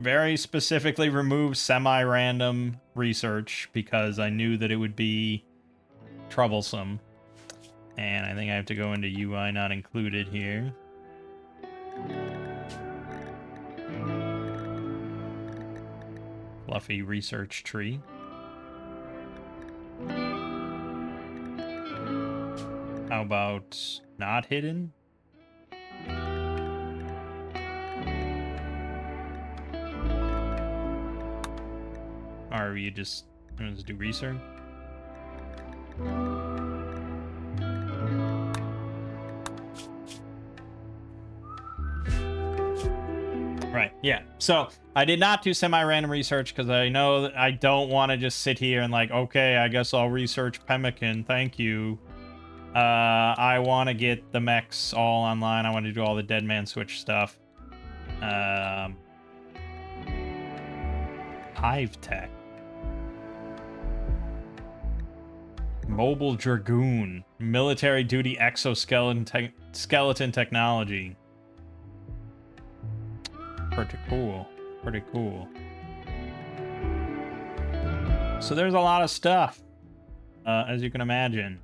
very specifically remove semi-random research because I knew that it would be troublesome. And I think I have to go into UI not included here. Fluffy research tree. How about not hidden? Or you just do research? Right. Anyway, yeah. So I did not do semi-random research because I know that I don't want to just sit here and like, okay, I guess I'll research Pemmican. Thank you. I want to get the mechs all online. I want to do all the Dead Man Switch stuff. Hive Tech. Mobile Dragoon. Military duty exoskeleton skeleton technology. Pretty cool. Pretty cool. So there's a lot of stuff, as you can imagine.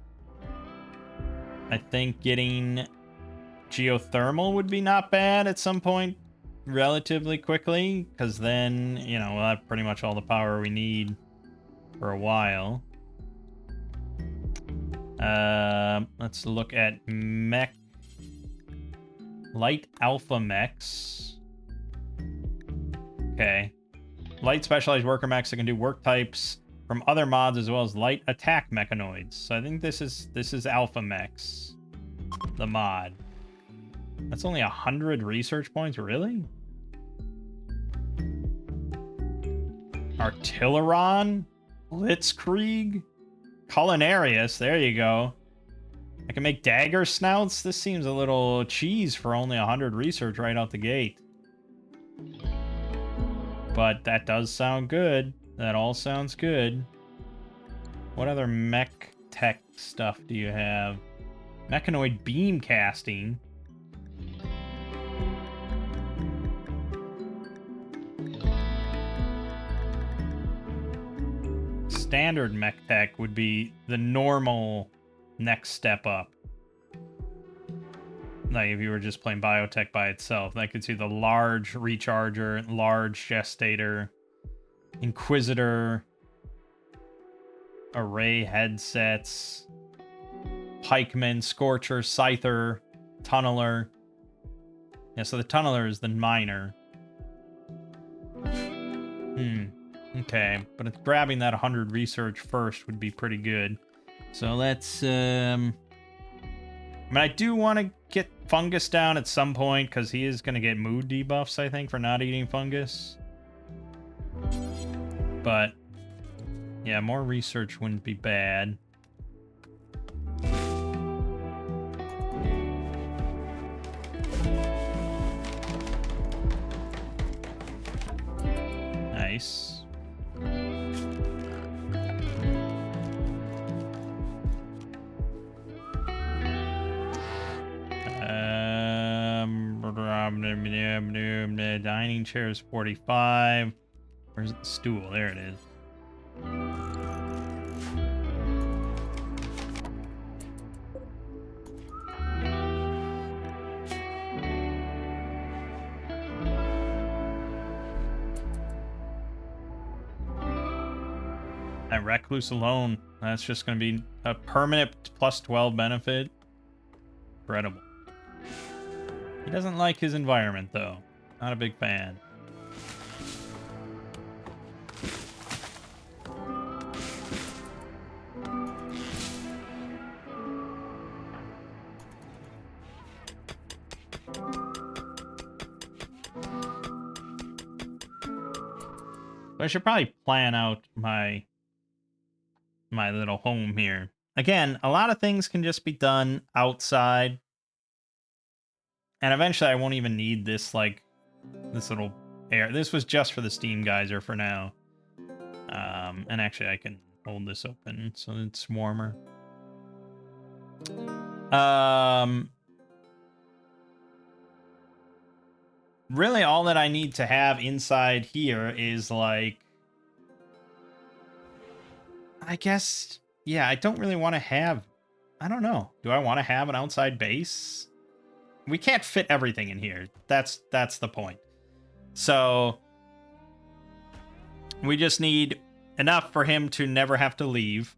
I think getting geothermal would be not bad at some point relatively quickly, because then, you know, we'll have pretty much all the power we need for a while. Let's look at mech. Light alpha mechs. Okay. Light specialized worker mechs that can do work types from other mods as well as light attack mechanoids. So I think this is alpha mechs, the mod. That's only 100 research points, really? Artilleron, Blitzkrieg, Culinarius. There you go. I can make dagger snouts. This seems a little cheese for only 100 research right out the gate. But that does sound good. That all sounds good. What other mech tech stuff do you have? Mechanoid beam casting. Standard mech tech would be the normal next step up. Like if you were just playing biotech by itself, I could see the large recharger, large gestator, inquisitor, array headsets, pikeman, scorcher, scyther, tunneler. Yeah, so the tunneler is the miner. Okay, but it's grabbing that 100 research first would be pretty good. So let's I mean, I do want to get fungus down at some point because he is going to get mood debuffs, I think, for not eating fungus. But yeah, more research wouldn't be bad. Nice. Dining chair is 45. Where's the stool? There it is. That recluse alone, that's just going to be a permanent plus 12 benefit. Incredible. He doesn't like his environment, though. Not a big fan. I should probably plan out my little home here. Again, a lot of things can just be done outside. And eventually I won't even need this, like, this little air. This was just for the steam geyser for now. And actually I can hold this open so it's warmer. Really all that I need to have inside here is, like, I guess, yeah, I don't really want to have, I don't know. Do I want to have an outside base? We can't fit everything in here. That's the point. So we just need enough for him to never have to leave.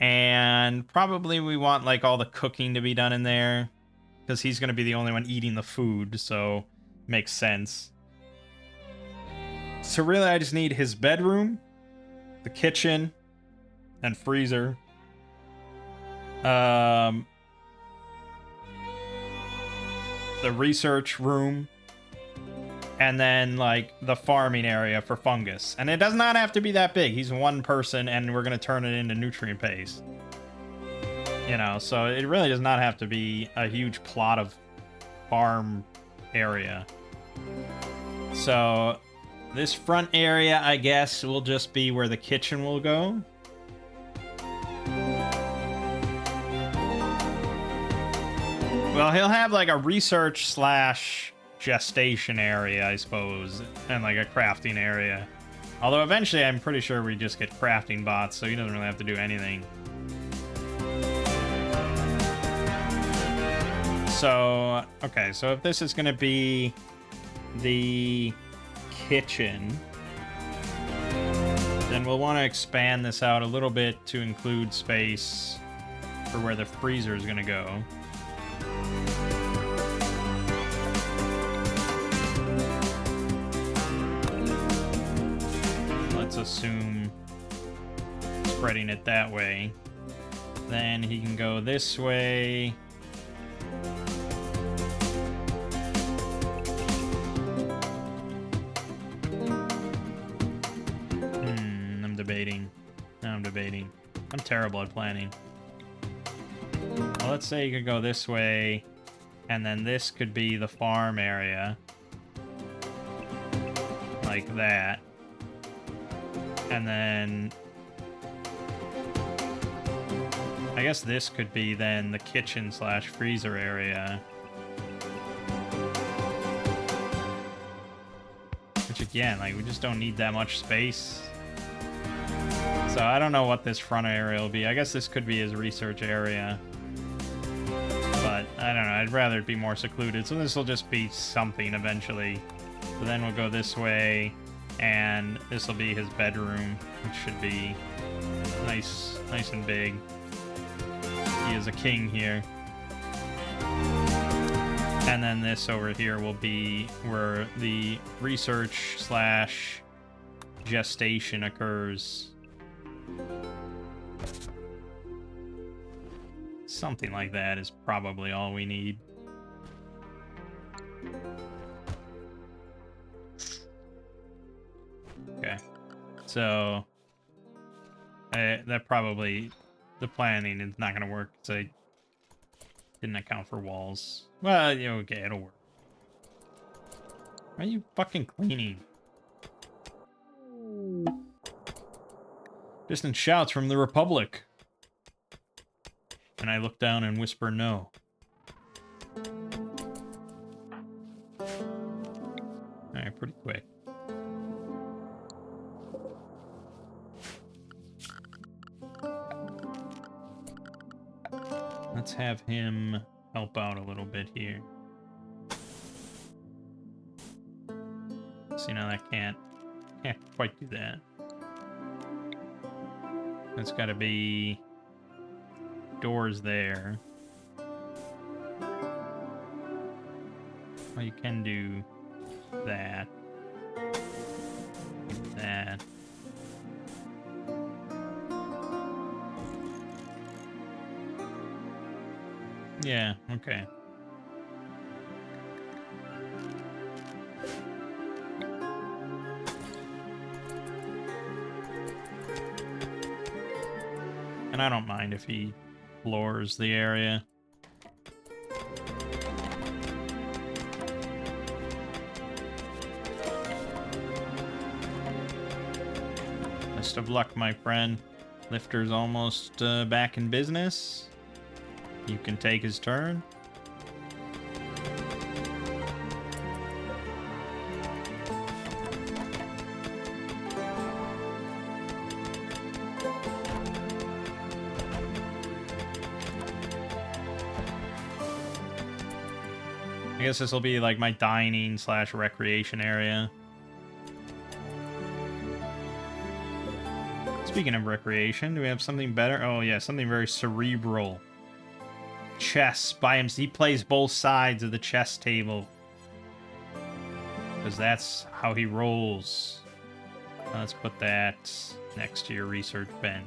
And probably we want, like, all the cooking to be done in there, because he's going to be the only one eating the food, so makes sense. So really I just need his bedroom, the kitchen, and freezer. The research room, and then like the farming area for fungus. And it does not have to be that big. He's one person, and we're gonna turn it into nutrient paste. You know, so it really does not have to be a huge plot of farm area. So this front area, I guess, will just be where the kitchen will go. Well, he'll have like a research slash gestation area, I suppose, and like a crafting area. Although eventually I'm pretty sure we just get crafting bots, so he doesn't really have to do anything. So, okay, so if this is going to be the kitchen, then we'll want to expand this out a little bit to include space for where the freezer is going to go. Let's assume spreading it that way. Then he can go this way. I'm debating. I'm terrible at planning. Well, let's say you could go this way, and then this could be the farm area. Like that. And then I guess this could be then the kitchen slash freezer area. Which again, like, we just don't need that much space. So I don't know what this front area will be. I guess this could be his research area. But I don't know, I'd rather it be more secluded. So this will just be something eventually. So then we'll go this way, and this will be his bedroom, which should be nice and big. He is a king here. And then this over here will be where the research slash gestation occurs. Something like that is probably all we need. Okay, so that probably, the planning is not gonna work, so I didn't account for walls. Well, yeah, okay, it'll work. Why are you fucking cleaning? Distant shouts from the Republic. And I look down and whisper no. Alright, pretty quick. Let's have him help out a little bit here. See, now that can't quite do that. That's got to be doors there. Well, you can do that. That. Yeah, okay. And I don't mind if he floors the area. Best of luck, my friend. Lifter's almost back in business. You can take his turn. I guess this will be like my dining slash recreation area. Speaking of recreation, do we have something better? Oh yeah, something very cerebral. Chess by him. He plays both sides of the chess table. Because that's how he rolls. Let's put that next to your research bench.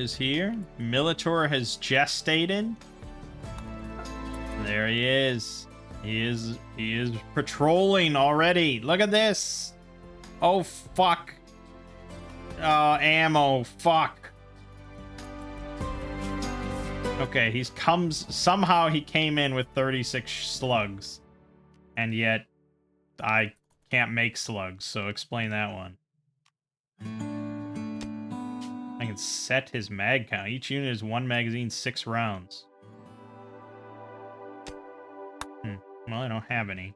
is here. Militor has gestated. There he is. He is patrolling already. Look at this. Oh, fuck. Ammo. Fuck. Okay, somehow he came in with 36 slugs. And yet, I can't make slugs, so explain that one. I can set his mag count. Each unit is 1 magazine, 6 rounds. Well, I don't have any.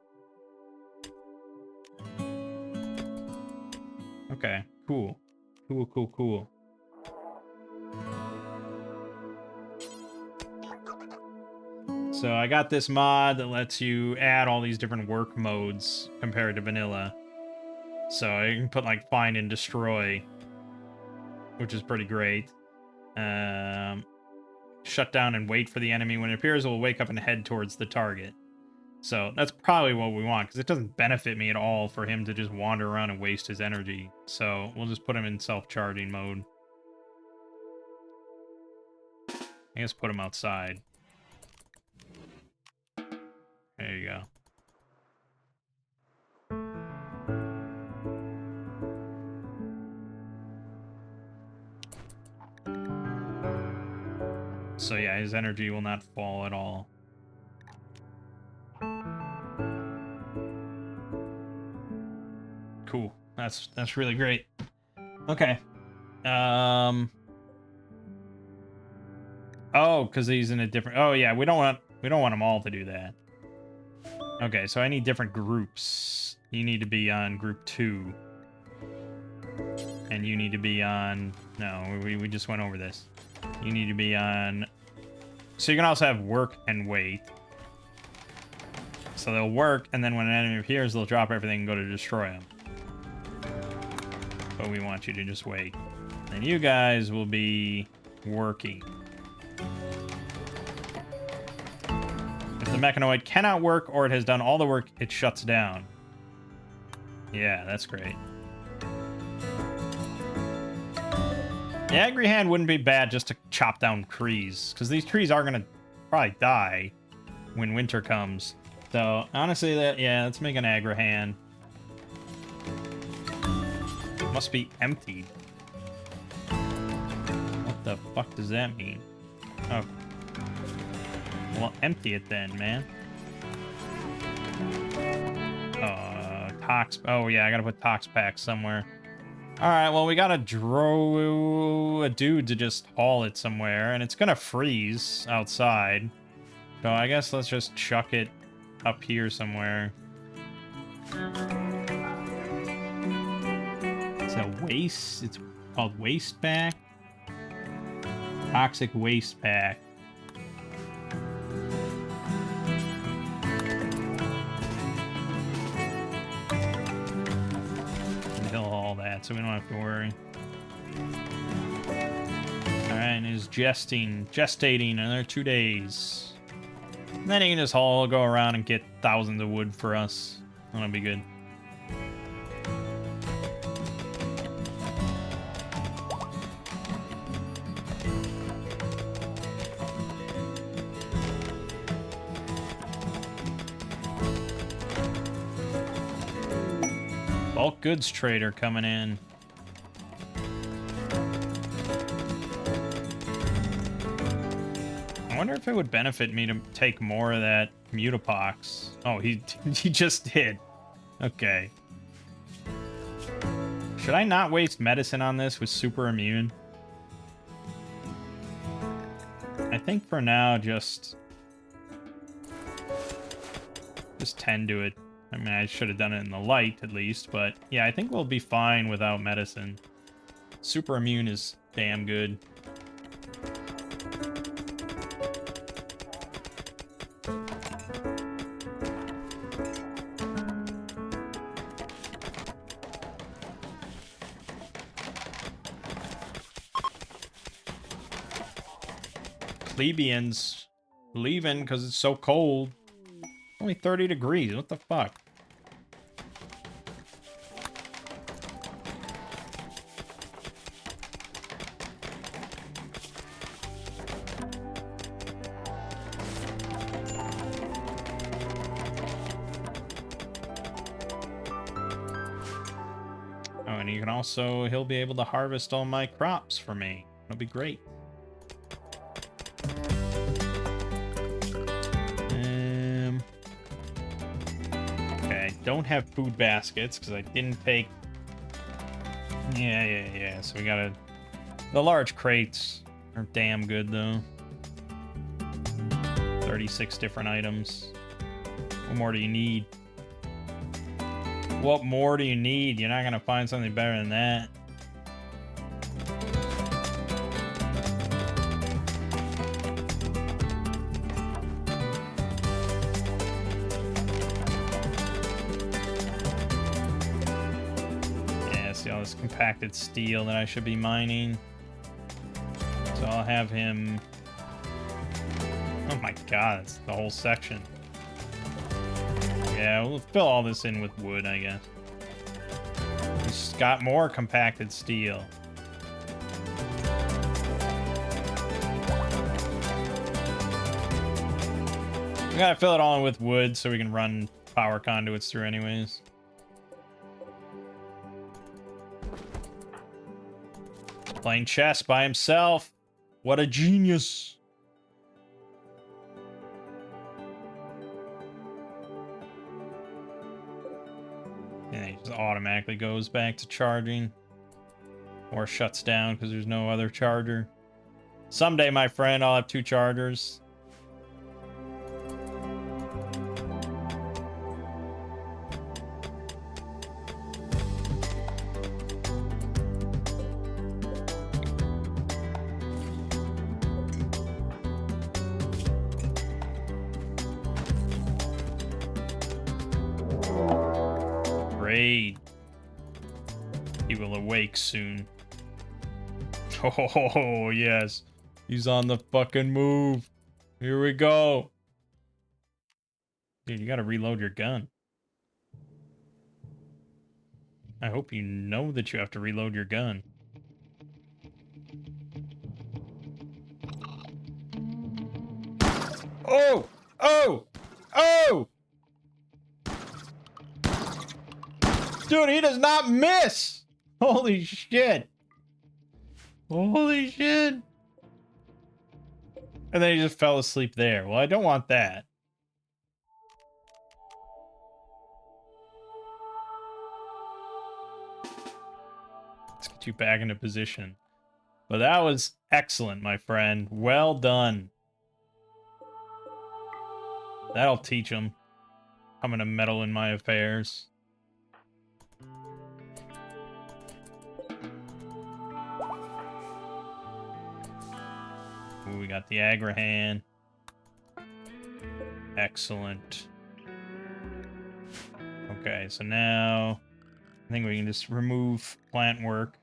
Okay, cool. Cool. So I got this mod that lets you add all these different work modes compared to vanilla. So you can put like find and destroy, which is pretty great. Shut down and wait for the enemy. When it appears, it will wake up and head towards the target. So that's probably what we want, because it doesn't benefit me at all for him to just wander around and waste his energy. So we'll just put him in self-charging mode. I guess put him outside. There you go. So yeah, his energy will not fall at all. Cool. That's really great. Okay. Oh, because he's in a different. Oh yeah, we don't want them all to do that. Okay, so I need different groups. You need to be on group 2. And you need to be on... No, we just went over this. You need to be on... So you can also have work and wait. So they'll work, and then when an enemy appears, they'll drop everything and go to destroy them. But we want you to just wait. And you guys will be working. If the mechanoid cannot work or it has done all the work, it shuts down. Yeah, that's great. The Agri Hand wouldn't be bad just to chop down trees, because these trees are going to probably die when winter comes. So, honestly, let's make an Agri Hand. It must be emptied. What the fuck does that mean? Oh. Well, empty it then, man. Tox... Oh, yeah, I gotta put Tox Pack somewhere. Alright, well, we gotta draw a dude to just haul it somewhere, and it's gonna freeze outside. So I guess let's just chuck it up here somewhere. It's a waste... It's called Waste Pack? Toxic Waste Pack. So we don't have to worry. Alright, and he's gestating another 2 days. And then he can just go around and get thousands of wood for us. That'll be good. Bulk goods trader coming in. I wonder if it would benefit me to take more of that mutapox. Oh, he just did. Okay. Should I not waste medicine on this with super immune? I think for now, just tend to it. I mean, I should have done it in the light, at least, but yeah, I think we'll be fine without medicine. Super immune is damn good. Plebeians leaving because it's so cold. Only 30 degrees. What the fuck? and he'll be able to harvest all my crops for me. It'll be great. Okay, I don't have food baskets because I didn't take... Yeah. So we gotta... The large crates are damn good, though. 36 different items. What more do you need? What more do you need? You're not gonna find something better than that. Yeah, see all this compacted steel that I should be mining. So I'll have him... Oh my god, it's the whole section. Yeah, we'll fill all this in with wood, I guess. Just got more compacted steel. We gotta fill it all in with wood so we can run power conduits through anyways. Playing chess by himself. What a genius. Yeah, he just automatically goes back to charging. Or shuts down because there's no other charger. Someday, my friend, I'll have 2 chargers. Great. He will awake soon. Oh, yes. He's on the fucking move. Here we go. Dude, you gotta reload your gun. I hope you know that you have to reload your gun. Oh! Oh! Oh! Dude, he does not miss! Holy shit. Holy shit. And then he just fell asleep there. Well, I don't want that. Let's get you back into position. But that was excellent, my friend. Well done. That'll teach him. I'm gonna meddle in my affairs. Ooh, we got the Agrahan. Excellent. Okay, so now I think we can just remove plant work.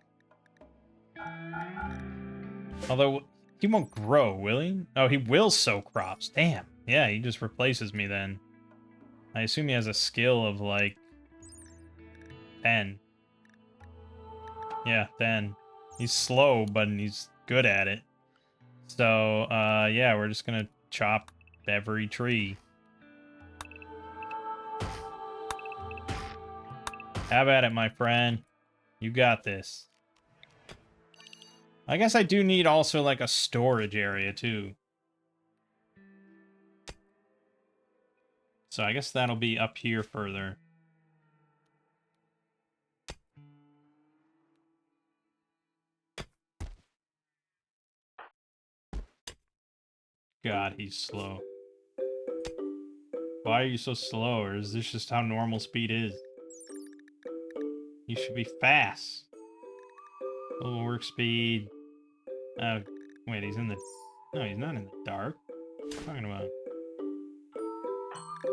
Although he won't grow, will he? Oh, he will sow crops. Damn. Yeah, he just replaces me then. I assume he has a skill of like 10. Yeah, 10. He's slow, but he's good at it. So, yeah, we're just gonna chop every tree. Have at it, my friend. You got this. I guess I do need also, like, a storage area, too. So I guess that'll be up here further. God, he's slow. Why are you so slow? Or is this just how normal speed is? You should be fast. Little work speed. Wait, he's in the... No, he's not in the dark. What are you talking about?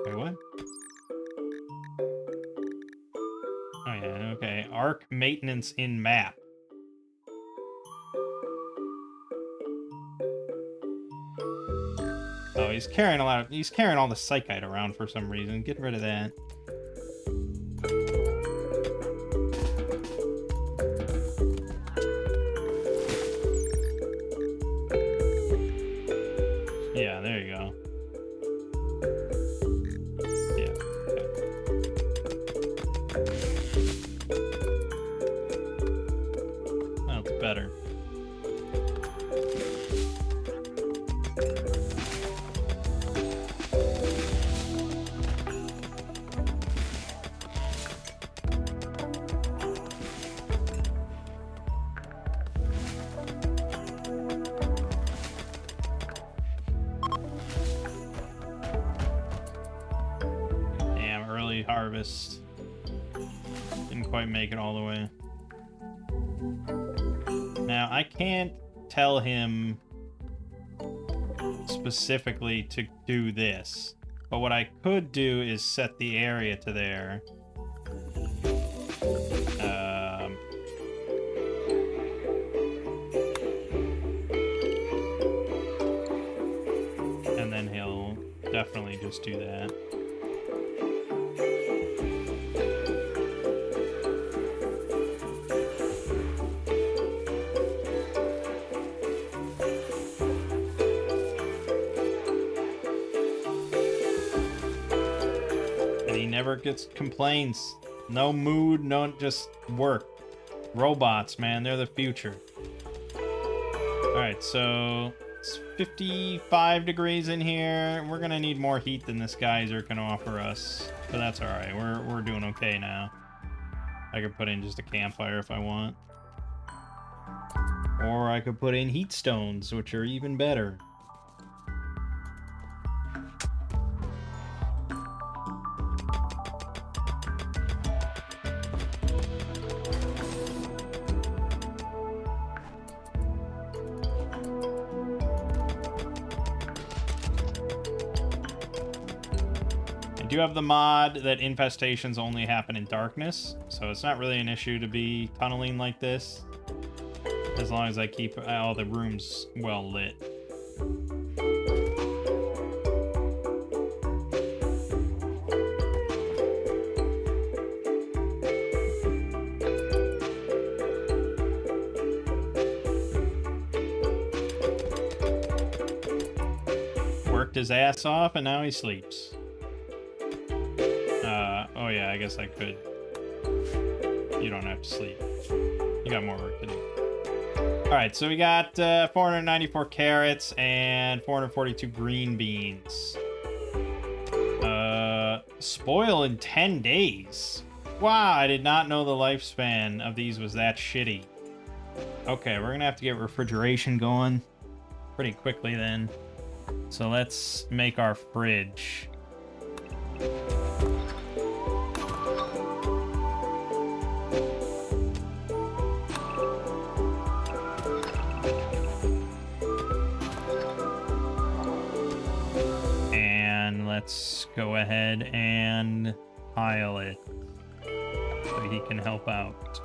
Wait, what? Oh, yeah, okay. Arc maintenance in map. Oh, he's carrying he's carrying all the psychite around for some reason. Get rid of that. Yeah, there you go. Yeah. Okay. harvest. Didn't quite make it all the way. Now, I can't tell him specifically to do this, but what I could do is set the area to there. And then he'll definitely just do that. Never gets complaints. No mood, no, just work. Robots, man, they're the future. Alright, so it's 55 degrees in here. We're gonna need more heat than this geyser can offer us. But that's alright, we're doing okay now. I could put in just a campfire if I want. Or I could put in heat stones, which are even better. I do have the mod that infestations only happen in darkness, so it's not really an issue to be tunneling like this, as long as I keep all the rooms well lit. Worked his ass off and now he sleeps. Oh yeah, I guess I could. You don't have to sleep. You got more work to do. Alright, so we got 494 carrots and 442 green beans. Spoil in 10 days. Wow, I did not know the lifespan of these was that shitty. Okay, we're gonna have to get refrigeration going pretty quickly then. So let's make our fridge. Let's go ahead and pile it so he can help out.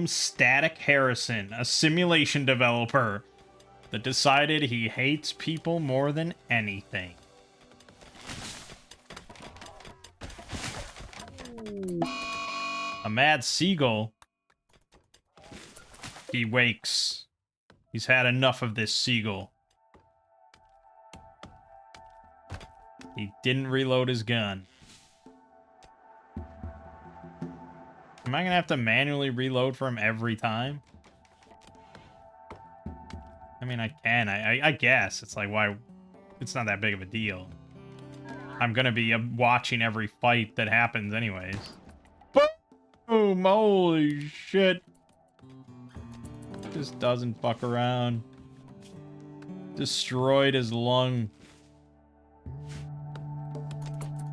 Static Harrison, a simulation developer that decided he hates people more than anything. A mad seagull. He wakes. He's had enough of this seagull. He didn't reload his gun. Am I gonna have to manually reload for him every time? I mean, I can. I guess. It's like, why? It's not that big of a deal. I'm gonna be watching every fight that happens anyways. Boom! Holy shit. Just doesn't fuck around. Destroyed his lung.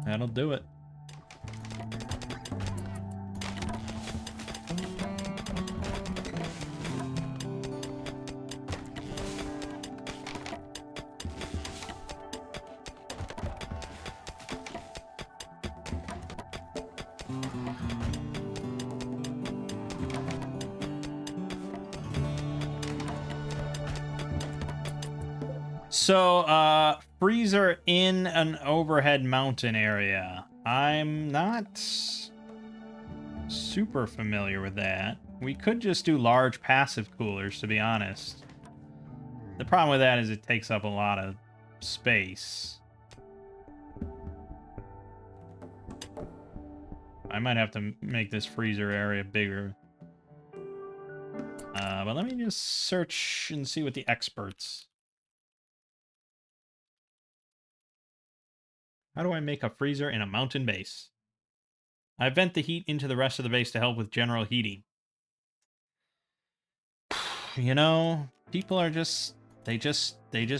That'll do it. So, freezer in an overhead mountain area. I'm not super familiar with that. We could just do large passive coolers, to be honest. The problem with that is it takes up a lot of space. I might have to make this freezer area bigger. But let me just search and see what the experts. How do I make a freezer in a mountain base? I vent the heat into the rest of the base to help with general heating. You know, people are just they just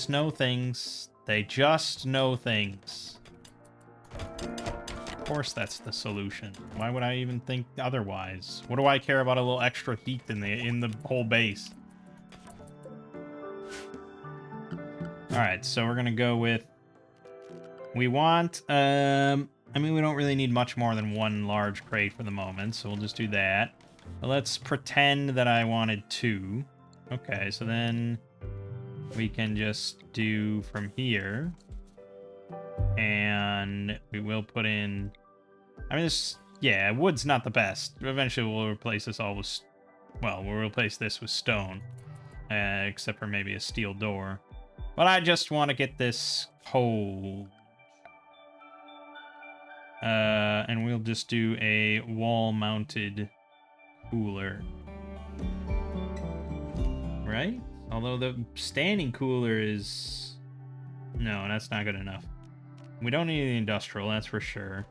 know things. They just know things. Of course that's the solution. Why would I even think otherwise? What do I care about a little extra heat in the whole base? All right, so we're going to go with we want I mean, we don't really need much more than one large crate for the moment, so we'll just do that. But let's pretend that I wanted 2. Okay, so then we can just do from here. And we will put in... I mean, this... Yeah, wood's not the best. Eventually we'll replace this all with... Well, we'll replace this with stone. Except for maybe a steel door. But I just want to get this cold. And we'll just do a wall-mounted cooler. Right? Although the standing cooler is... No, that's not good enough. We don't need the industrial, that's for sure.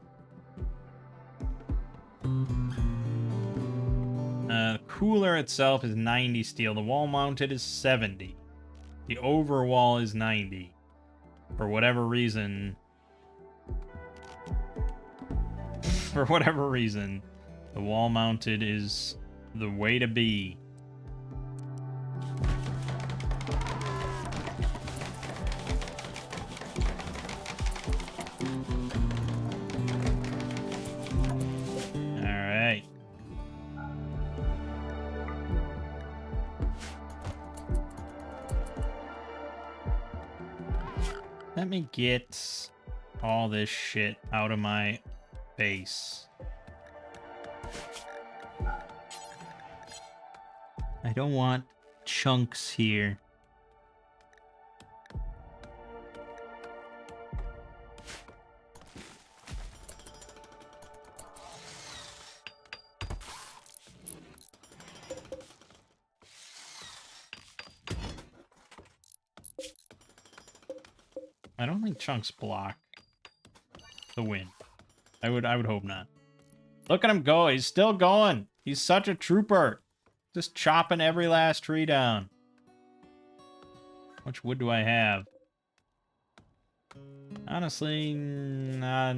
The cooler itself is 90 steel. The wall-mounted is 70. The overwall is 90. For whatever reason... For whatever reason, the wall-mounted is the way to be. Alright. Let me get all this shit out of my base. I don't want chunks here. I don't think chunks block the wind. I would hope not. Look at him go. He's still going. He's such a trooper. Just chopping every last tree down. How much wood do I have? Honestly, not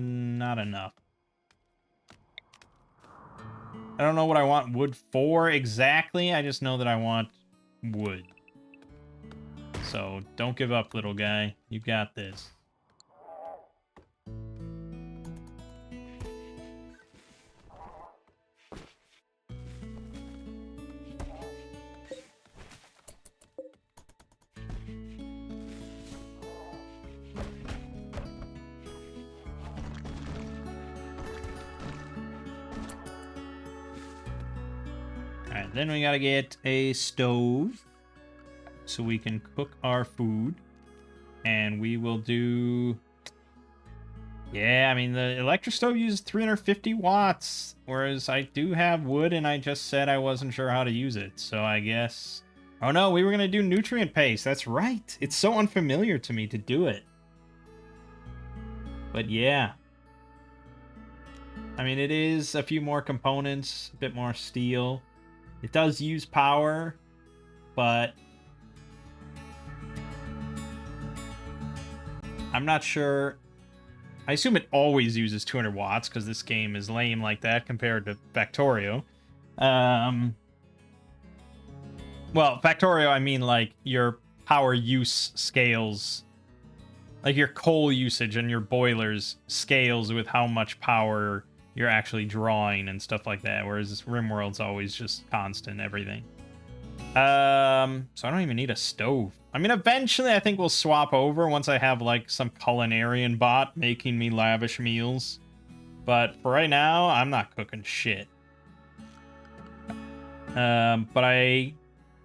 enough. I don't know what I want wood for exactly. I just know that I want wood. So don't give up, little guy. You got this. Alright, then we gotta get a stove so we can cook our food. And we will do... Yeah, I mean, the electric stove uses 350 watts, whereas I do have wood and I just said I wasn't sure how to use it, so I guess... Oh no, we were gonna do nutrient paste, that's right! It's so unfamiliar to me to do it. But yeah. I mean, it is a few more components, a bit more steel. It does use power, but... I'm not sure... I assume it always uses 200 watts, because this game is lame like that compared to Factorio. Well, Factorio, I mean, like, your power use scales... Like, your coal usage and your boilers scales with how much power you're actually drawing and stuff like that, whereas this Rimworld's always just constant everything. So I don't even need a stove. I mean, eventually I think we'll swap over once I have, like, some culinarian bot making me lavish meals. But for right now, I'm not cooking shit. But I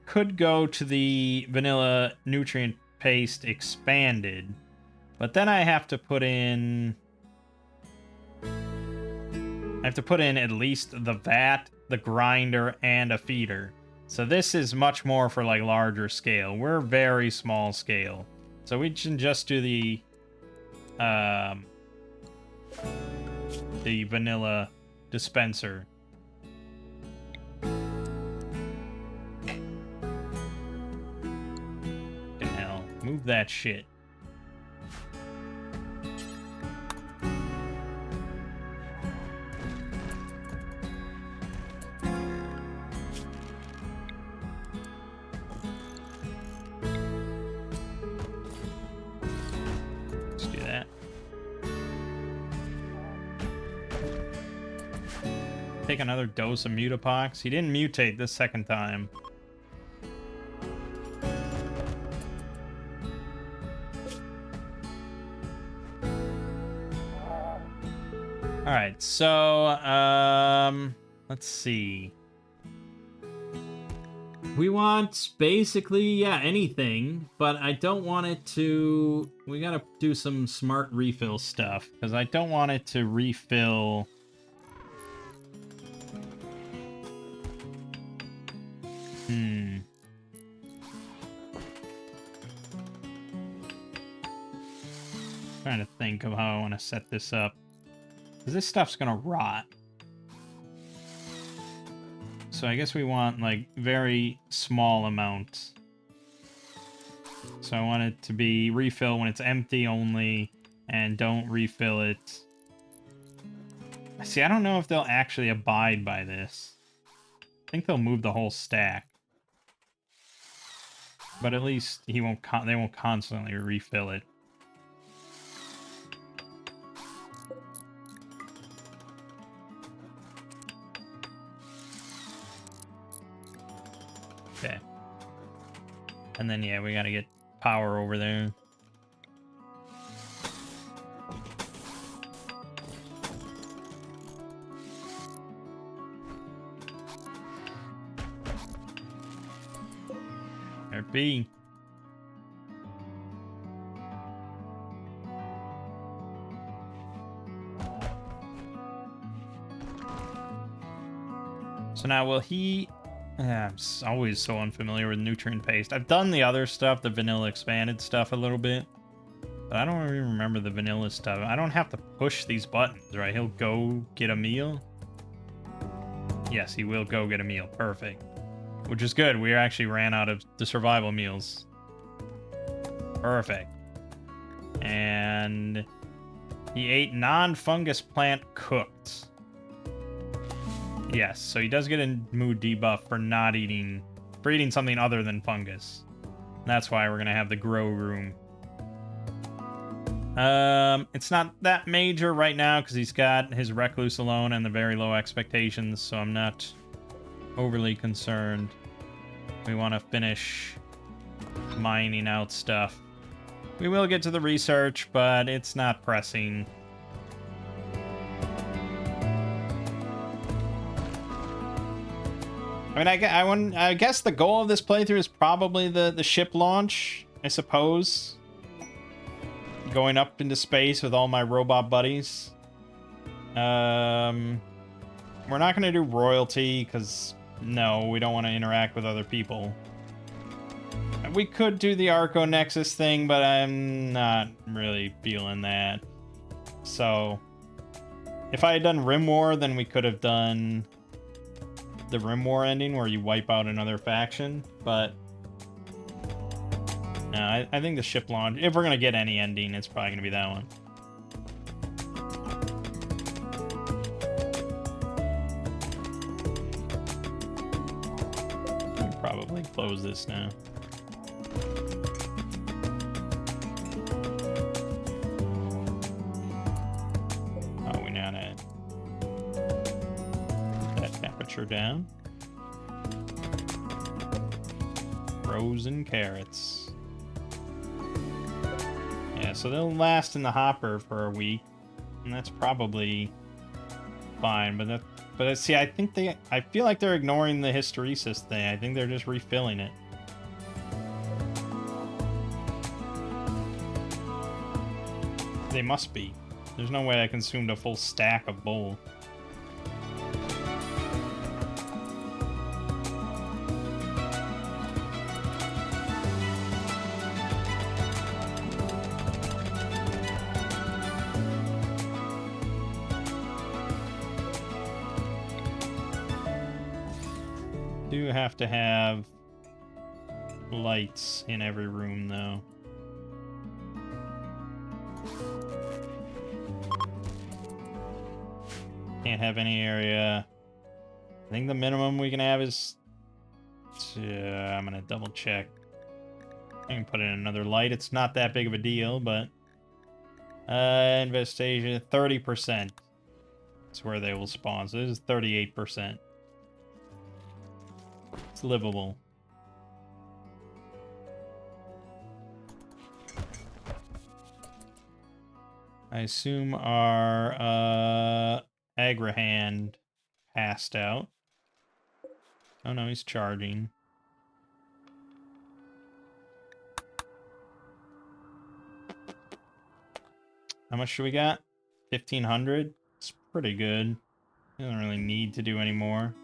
could go to the vanilla nutrient paste expanded But then I have to put in... at least the vat, the grinder, and a feeder. So this is much more for like larger scale. We're very small scale. So we can just do the vanilla dispenser. The hell, move that shit. Take another dose of Mutapox. He didn't mutate this second time. Alright, so, let's see. We want basically, yeah, anything, but I don't want it to... We gotta do some smart refill stuff, because I don't want it to refill... Trying to think of how I want to set this up. Because this stuff's gonna rot. So I guess we want, like, very small amounts. So I want it to be refill when it's empty only, and don't refill it. See, I don't know if they'll actually abide by this. I think they'll move the whole stack. But at least they won't constantly refill it. Okay. And then, yeah, we gotta get power over there. There it be. So now, will he... I'm always so unfamiliar with nutrient paste. I've done the other stuff, the vanilla expanded stuff a little bit. But I don't even remember the vanilla stuff. I don't have to push these buttons, right? He'll go get a meal. Yes, he will go get a meal. Perfect. Which is good. We actually ran out of the survival meals. Perfect. And he ate non-fungus plant cooked. Yes, so he does get a mood debuff for not eating, for eating something other than fungus. That's why we're gonna have the grow room. It's not that major right now because he's got his recluse alone and the very low expectations, so I'm not overly concerned. We want to finish mining out stuff. We will get to the research, but it's not pressing. I mean, I guess the goal of this playthrough is probably the ship launch, I suppose. Going up into space with all my robot buddies. We're not going to do royalty, because, no, we don't want to interact with other people. We could do the Arco Nexus thing, but I'm not really feeling that. So, if I had done Rimworld, then we could have done the Rimworld ending where you wipe out another faction, but no, I think the ship launch, if we're gonna get any ending, it's probably gonna be that one. We can probably close this now. Oh, we now had that temperature down. Frozen carrots. Yeah, so they'll last in the hopper for a week, and that's probably fine. But see, I feel like they're ignoring the hysteresis thing. I think they're just refilling it. They must be. There's no way I consumed a full stack of bowl. Do have to have lights in every room, though. Can't have any area. I think the minimum we can have is... I'm gonna double check. I can put in another light. It's not that big of a deal, but... Investigation, 30%. That's where they will spawn. So this is 38%. It's livable. I assume our Agrahand passed out. Oh no, he's charging. How much do we got? 1,500? It's pretty good. He doesn't really need to do any more.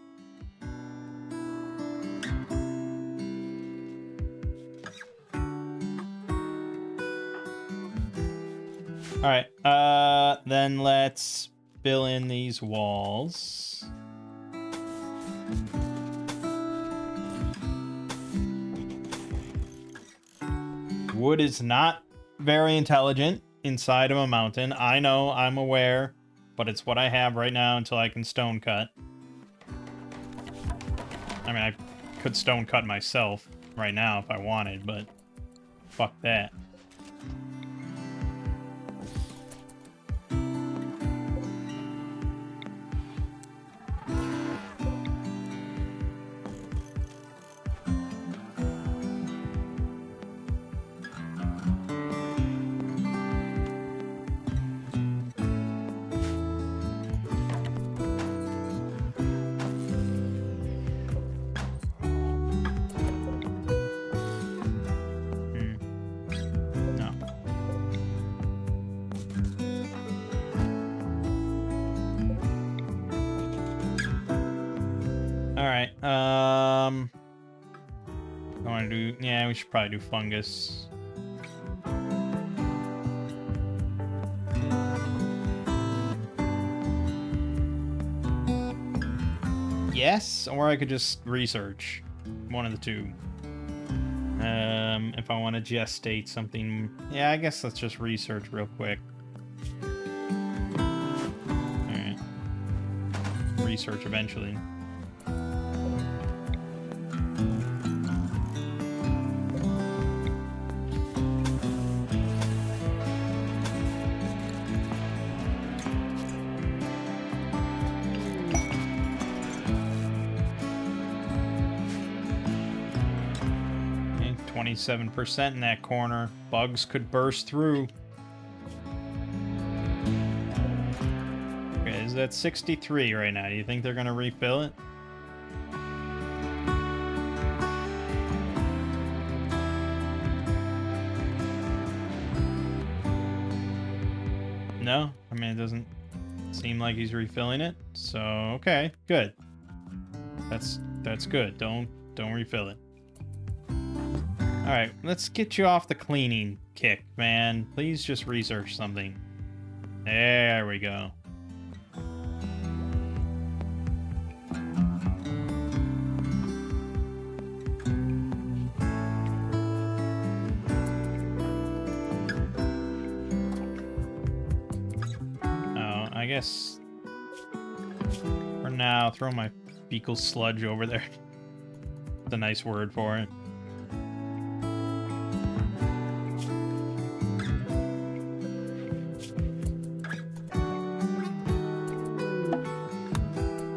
Alright, then let's fill in these walls. Wood is not very intelligent inside of a mountain. I know, I'm aware, but it's what I have right now until I can stone cut. I mean, I could stone cut myself right now if I wanted, but fuck that. I want to do... Yeah, we should probably do fungus. Yes, or I could just research. One of the two. If I want to gestate something... Yeah, I guess let's just research real quick. Alright. Research eventually. Okay, 27% in that corner. Bugs could burst through. Okay, is that 63 right now? Do you think they're going to refill it? No? I mean, it doesn't seem like he's refilling it. So, okay, good. That's good. Don't refill it. Alright, let's get you off the cleaning kick, man. Please just research something. There we go. I guess for now, throw my fecal sludge over there. It's a nice word for it.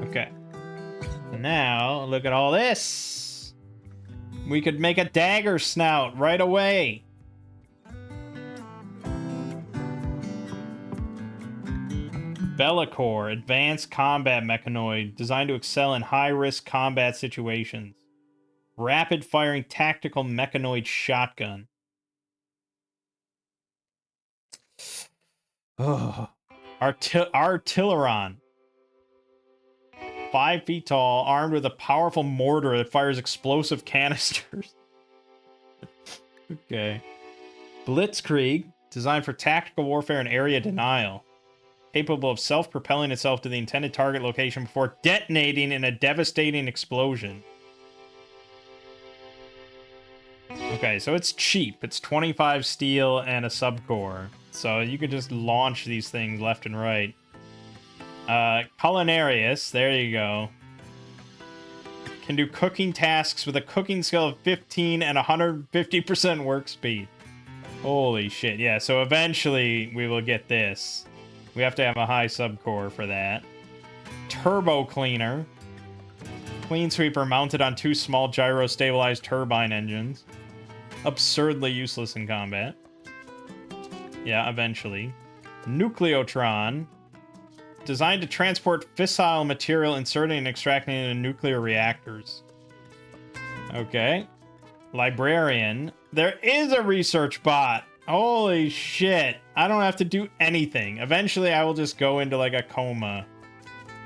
Okay. Now, look at all this. We could make a dagger snout right away. Bellicor, advanced combat mechanoid, designed to excel in high-risk combat situations. Rapid-firing tactical mechanoid shotgun. Oh, Artilleron. 5 feet tall, armed with a powerful mortar that fires explosive canisters. Okay. Blitzkrieg, designed for tactical warfare and area denial. Capable of self-propelling itself to the intended target location before detonating in a devastating explosion. Okay, so it's cheap. It's 25 steel and a subcore. So you can just launch these things left and right. Culinarius, there you go. Can do cooking tasks with a cooking skill of 15 and 150% work speed. Holy shit, yeah, so eventually we will get this. We have to have a high subcore for that. Turbo Cleaner. Clean sweeper mounted on 2 small gyro-stabilized turbine engines. Absurdly useless in combat. Yeah, eventually. Nucleotron. Designed to transport fissile material inserting and extracting into nuclear reactors. Okay. Librarian. There is a research bot. Holy shit. I don't have to do anything. Eventually, I will just go into like a coma.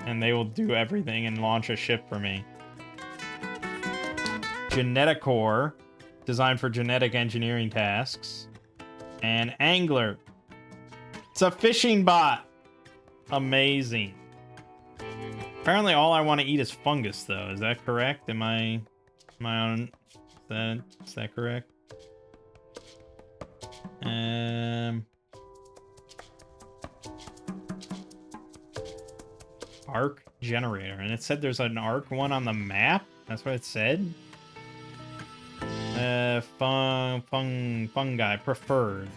And they will do everything and launch a ship for me. Geneticore. Designed for genetic engineering tasks. And Angler. It's a fishing bot. Amazing. Apparently all I want to eat is fungus, though. Is that correct? Am I on... Is that correct? Arc generator. And it said there's an arc one on the map? That's what it said? Fungi. Preferred.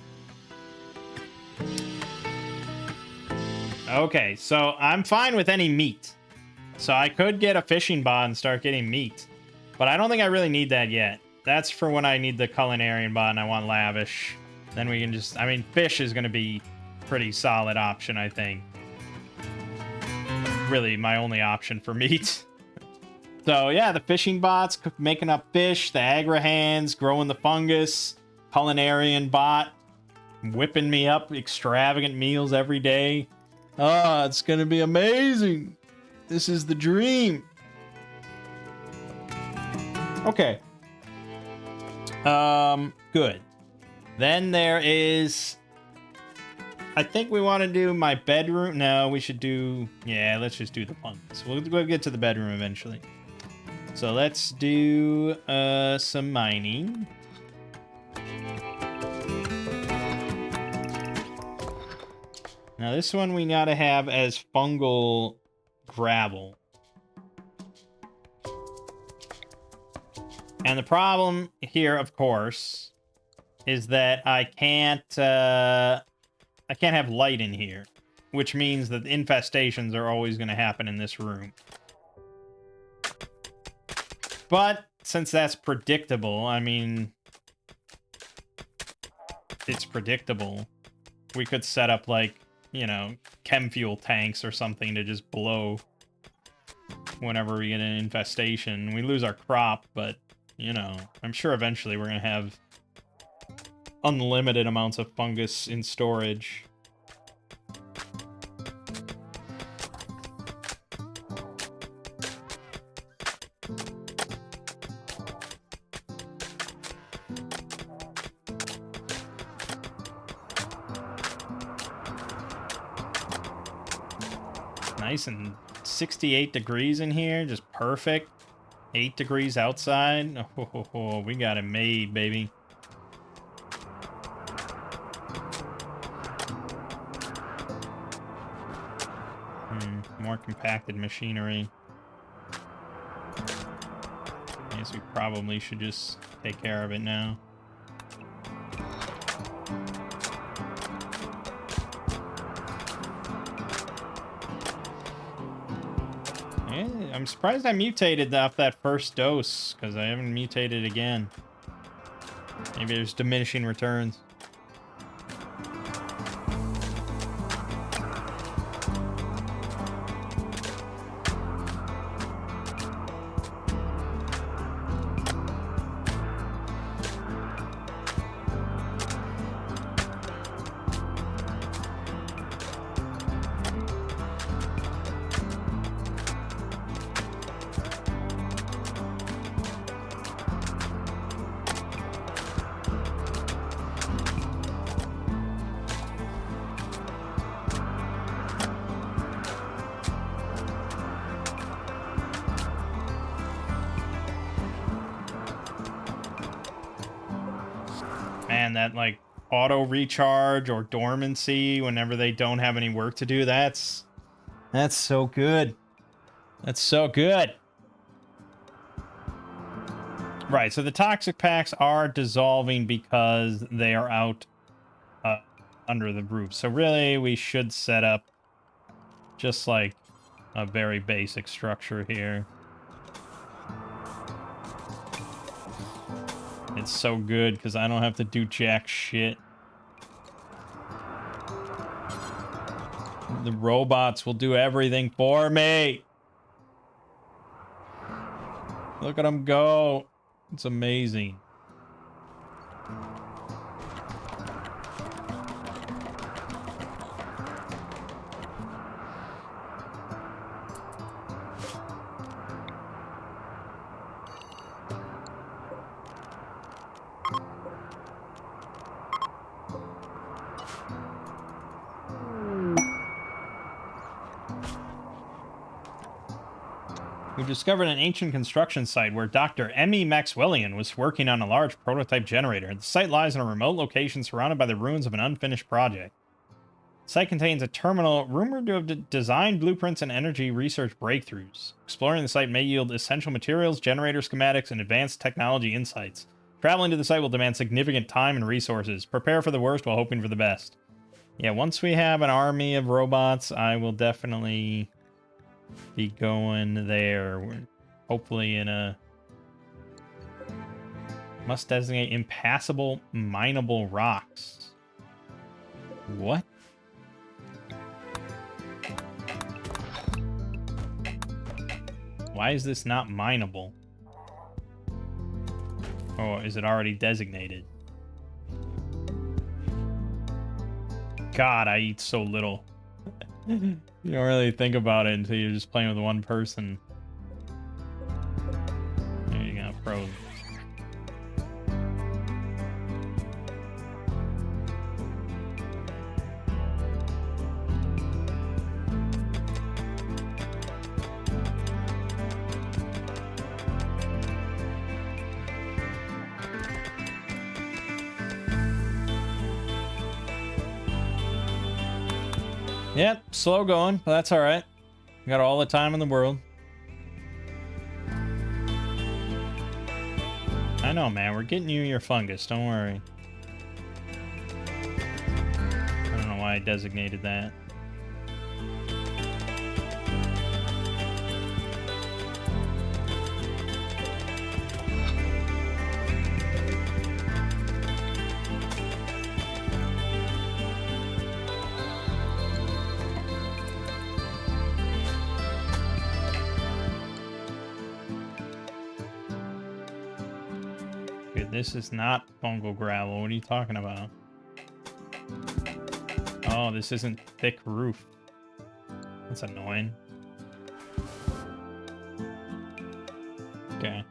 Okay, so I'm fine with any meat. So I could get a fishing bot and start getting meat. But I don't think I really need that yet. That's for when I need the culinarian bot and I want lavish. Then we can just... I mean, fish is going to be a pretty solid option, I think. Really, my only option for meat. So, yeah, the fishing bots, making up fish, the agra hands, growing the fungus, culinarian bot, whipping me up extravagant meals every day. Ah, it's gonna be amazing. This is the dream. Okay. Good. Then there is... I think we want to do my bedroom. No, we should do... Yeah, let's just do the fungus. We'll get to the bedroom eventually. So let's do some mining. Now this one we gotta have as fungal gravel. And the problem here, of course, is that I can't have light in here, which means that infestations are always going to happen in this room. But since that's predictable, I mean, it's predictable. We could set up like, you know, chem fuel tanks or something to just blow whenever we get an infestation. We lose our crop, but, you know, I'm sure eventually we're going to have unlimited amounts of fungus in storage. Nice and 68 degrees in here, just perfect. 8 degrees outside. Oh, we got it made, baby. More compacted machinery. I guess we probably should just take care of it now. Yeah, I'm surprised I mutated off that first dose, because I haven't mutated again. Maybe there's diminishing returns. man, that like auto recharge or dormancy whenever they don't have any work to do, that's so good. That's so good. Right, so the toxic packs are dissolving because they are out under the roof. So really, we should set up just like a very basic structure here. It's so good because I don't have to do jack shit. The robots will do everything for me. Look at them go. It's amazing. We've discovered an ancient construction site where Dr. M.E. Maxwellian was working on a large prototype generator. The site lies in a remote location surrounded by the ruins of an unfinished project. The site contains a terminal rumored to have designed blueprints and energy research breakthroughs. Exploring the site may yield essential materials, generator schematics, and advanced technology insights. Traveling to the site will demand significant time and resources. Prepare for the worst while hoping for the best. Yeah, once we have an army of robots, I will definitely be going there. We're hopefully in a... Must designate impassable, mineable rocks. What? Why is this not mineable? Oh, is it already designated? God, I eat so little. You don't really think about it until you're just playing with one person. There you go, pros. Yep, slow going, but that's alright. We got all the time in the world. I know, man. We're getting you your fungus. Don't worry. I don't know why I designated that. This is not fungal gravel. What are you talking about? Oh, this isn't thick roof. That's annoying. Okay.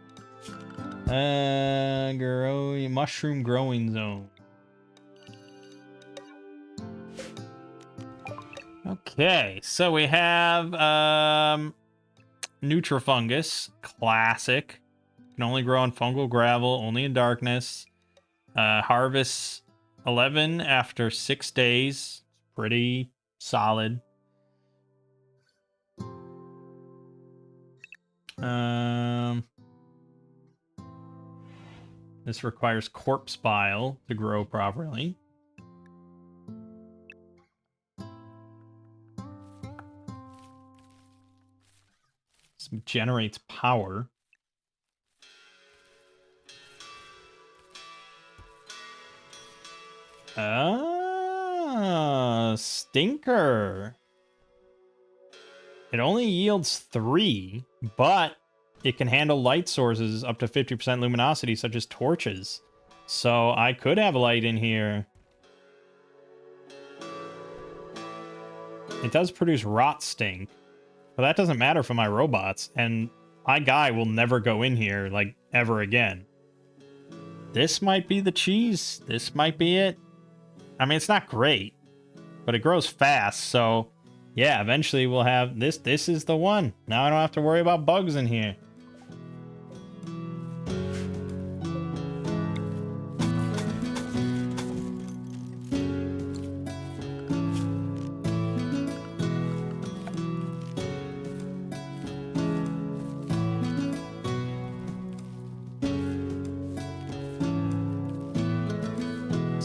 Mushroom growing zone. Okay, so we have Nutrifungus, classic. Can only grow on fungal gravel, only in darkness. Harvest 11 after 6 days. Pretty solid. This requires corpse bile to grow properly. This generates power. Stinker. It only yields 3, but it can handle light sources up to 50% luminosity, such as torches. So I could have light in here. It does produce rot stink, but that doesn't matter for my robots, and my guy will never go in here, like, ever again. This might be the cheese. This might be it. I mean, it's not great, but it grows fast, so yeah, eventually we'll have this. This is the one. Now I don't have to worry about bugs in here.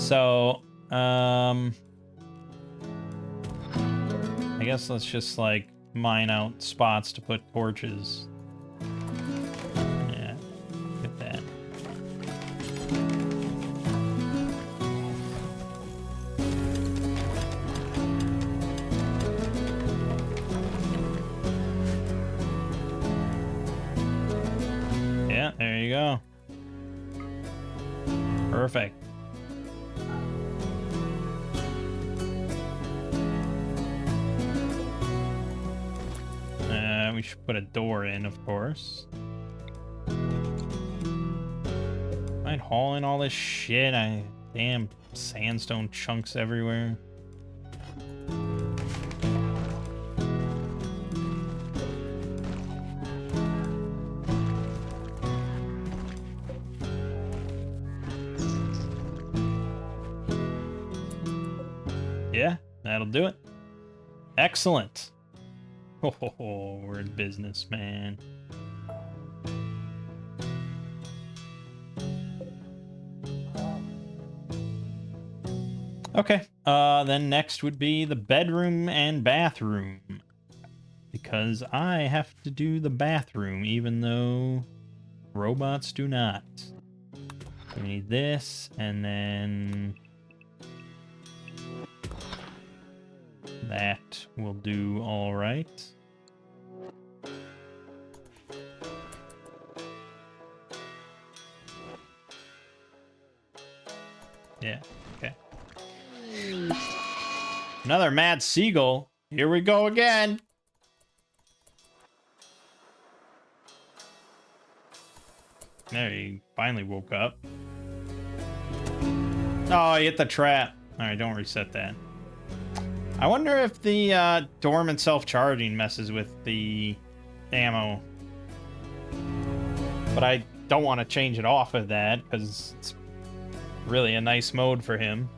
So, I guess let's just, like, mine out spots to put torches. Yeah, get that. Yeah, there you go. Perfect. We should put a door in, of course. Might haul in all this shit. Damn sandstone chunks everywhere. Yeah, that'll do it. Excellent. Oh, we're in business, man. Okay, then next would be the bedroom and bathroom. Because I have to do the bathroom, even though robots do not. We need this, and then that will do all right. Yeah, okay. Another mad seagull. Here we go again. There, he finally woke up. Oh, he hit the trap. Alright, don't reset that. I wonder if the dormant self-charging messes with the ammo. But I don't want to change it off of that, because it's really a nice mode for him.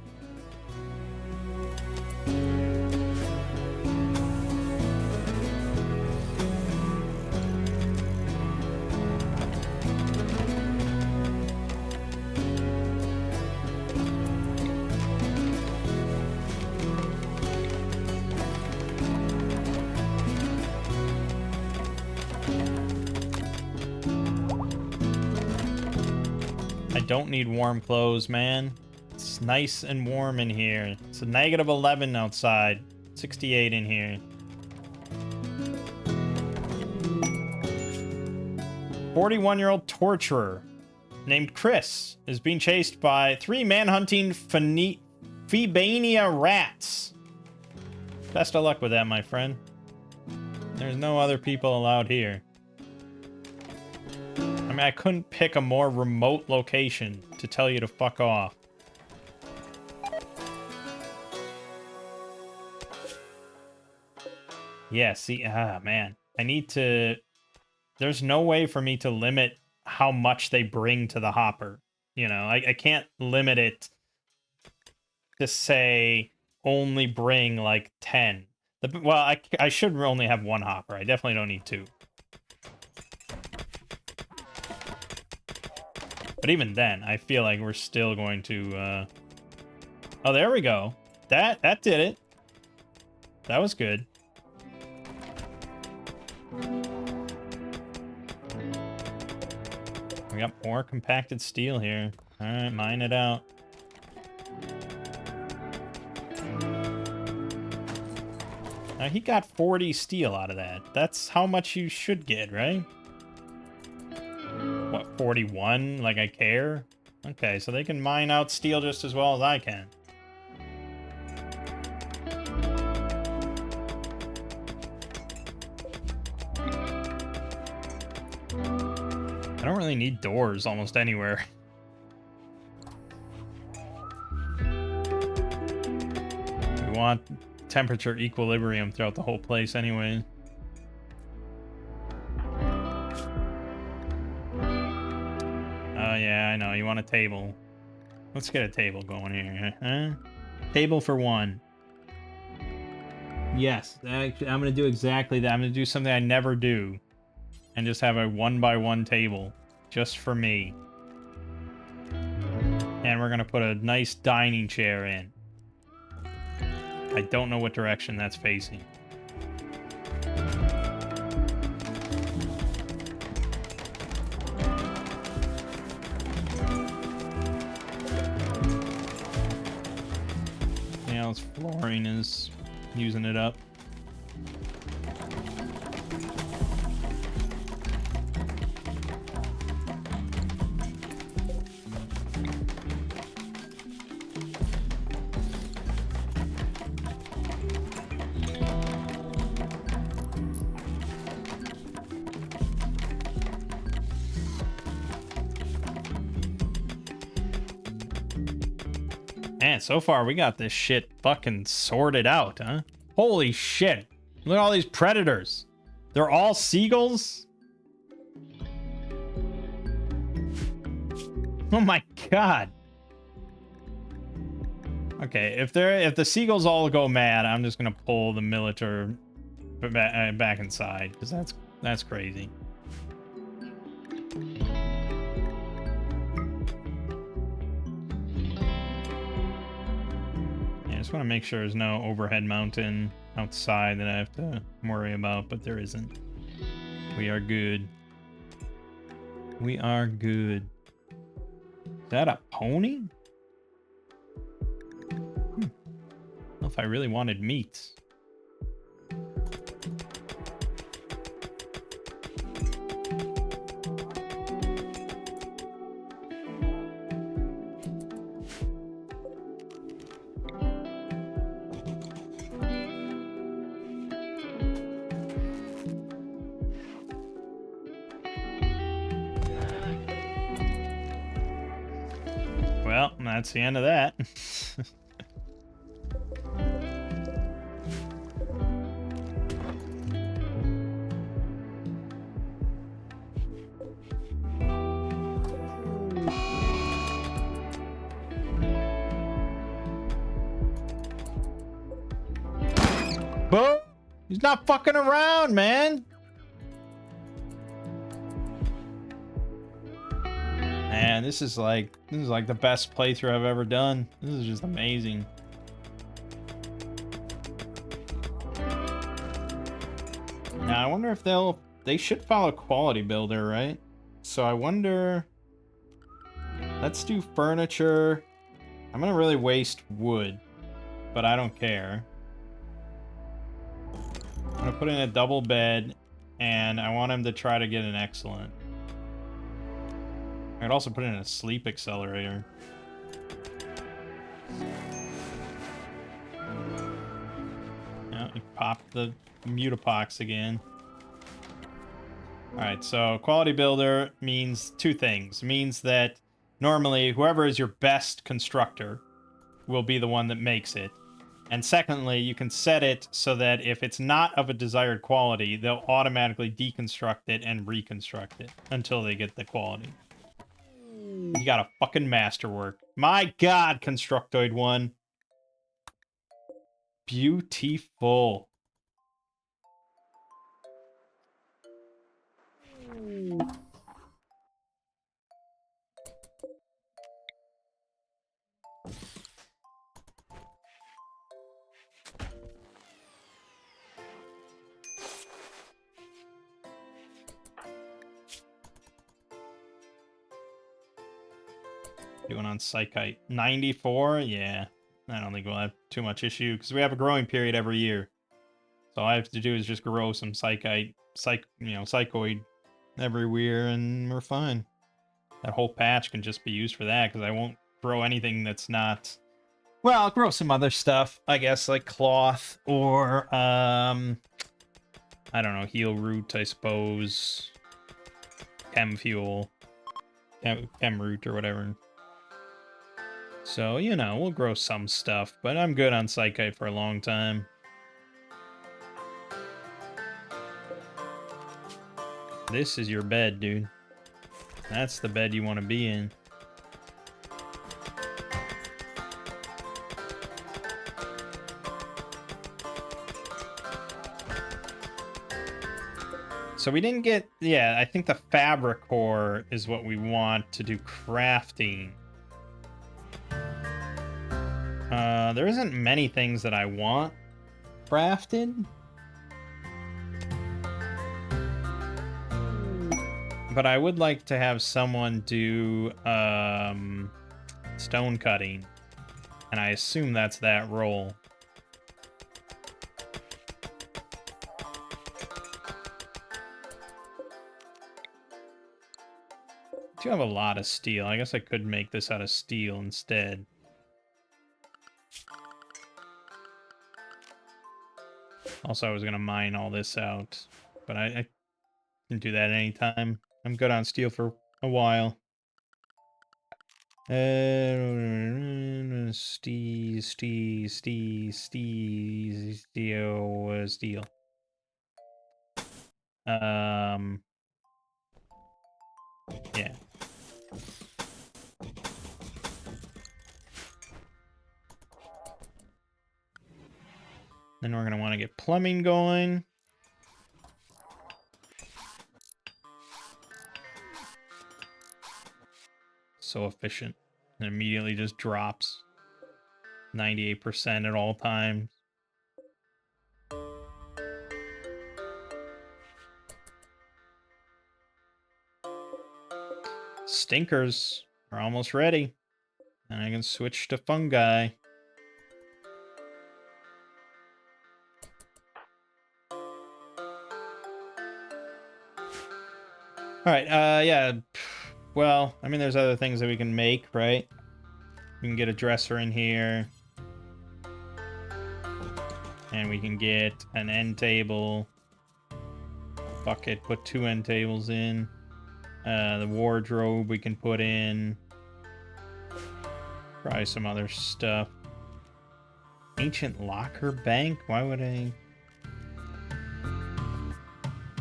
Don't need warm clothes, man. It's nice and warm in here. It's a -11 outside. 68 in here. 41-year-old torturer named Chris is being chased by 3 manhunting Phebania rats. Best of luck with that, my friend. There's no other people allowed here. I mean, I couldn't pick a more remote location to tell you to fuck off. Yeah, see, man. I need to... There's no way for me to limit how much they bring to the hopper. You know, I can't limit it to say only bring, like, 10. Well, I should only have 1 hopper. I definitely don't need 2. But even then, I feel like we're still going to, Oh, there we go. That did it. That was good. We got more compacted steel here. Alright, mine it out. Now, he got 40 steel out of that. That's how much you should get, right? What, 41? Like I care? Okay, so they can mine out steel just as well as I can. I don't really need doors almost anywhere. We want temperature equilibrium throughout the whole place anyway. Oh yeah, I know. You want a table. Let's get a table going here, huh? Table for 1. Yes, actually, I'm going to do exactly that. I'm going to do something I never do. And just have a 1-by-1 table. Just for me. And we're gonna put a nice dining chair in. I don't know what direction that's facing. Yeah, its flooring is using it up. Man, so far we got this shit fucking sorted out, huh? Holy shit. Look at all these predators. They're all seagulls? Oh my god. Okay, if the seagulls all go mad, I'm just gonna pull the militaire back inside, because that's crazy. Yeah, I just want to make sure there's no overhead mountain outside that I have to worry about, but there isn't. We are good. We are good. Is that a pony? I don't know if I really wanted meat. Well, that's the end of that. Boom! He's not fucking around, man. Man, this is like the best playthrough I've ever done. This is just amazing. Now I wonder if they should follow Quality Builder, right? So I wonder. Let's do furniture. I'm gonna really waste wood, but I don't care. I'm gonna put in a double bed, and I want him to try to get an excellent. I could also put in a sleep accelerator. Yeah, we popped the mutapox again. Alright, so Quality Builder means two things. It means that normally whoever is your best constructor will be the one that makes it. And secondly, you can set it so that if it's not of a desired quality, they'll automatically deconstruct it and reconstruct it until they get the quality. You got a fucking masterwork. My god, Constructoid 1. Beautiful. Doing on Psychite. 94? Yeah. I don't think we'll have too much issue, because we have a growing period every year. So all I have to do is just grow some Psychite, Psychoid every year, and we're fine. That whole patch can just be used for that, because I won't grow anything that's not... Well, I'll grow some other stuff, I guess, like cloth, or, I don't know, heal root, I suppose. Chem fuel. Chem root, or whatever. So, you know, we'll grow some stuff, but I'm good on Psychite for a long time. This is your bed, dude. That's the bed you want to be in. So we didn't get... Yeah, I think the fabric core is what we want to do crafting. There isn't many things that I want crafted. But I would like to have someone do stone cutting. And I assume that's that role. I do have a lot of steel. I guess I could make this out of steel instead. Also, I was going to mine all this out. But I can do that anytime. I'm good on steel for a while. Steel. Yeah. Then we're going to want to get plumbing going. So efficient. It immediately just drops 98% at all times. Stinkers are almost ready. And I can switch to fungi. Alright, yeah. Well, I mean, there's other things that we can make, right? We can get a dresser in here. And we can get an end table. Bucket, put 2 end tables in. The wardrobe we can put in. Probably some other stuff. Ancient locker bank? Why would I...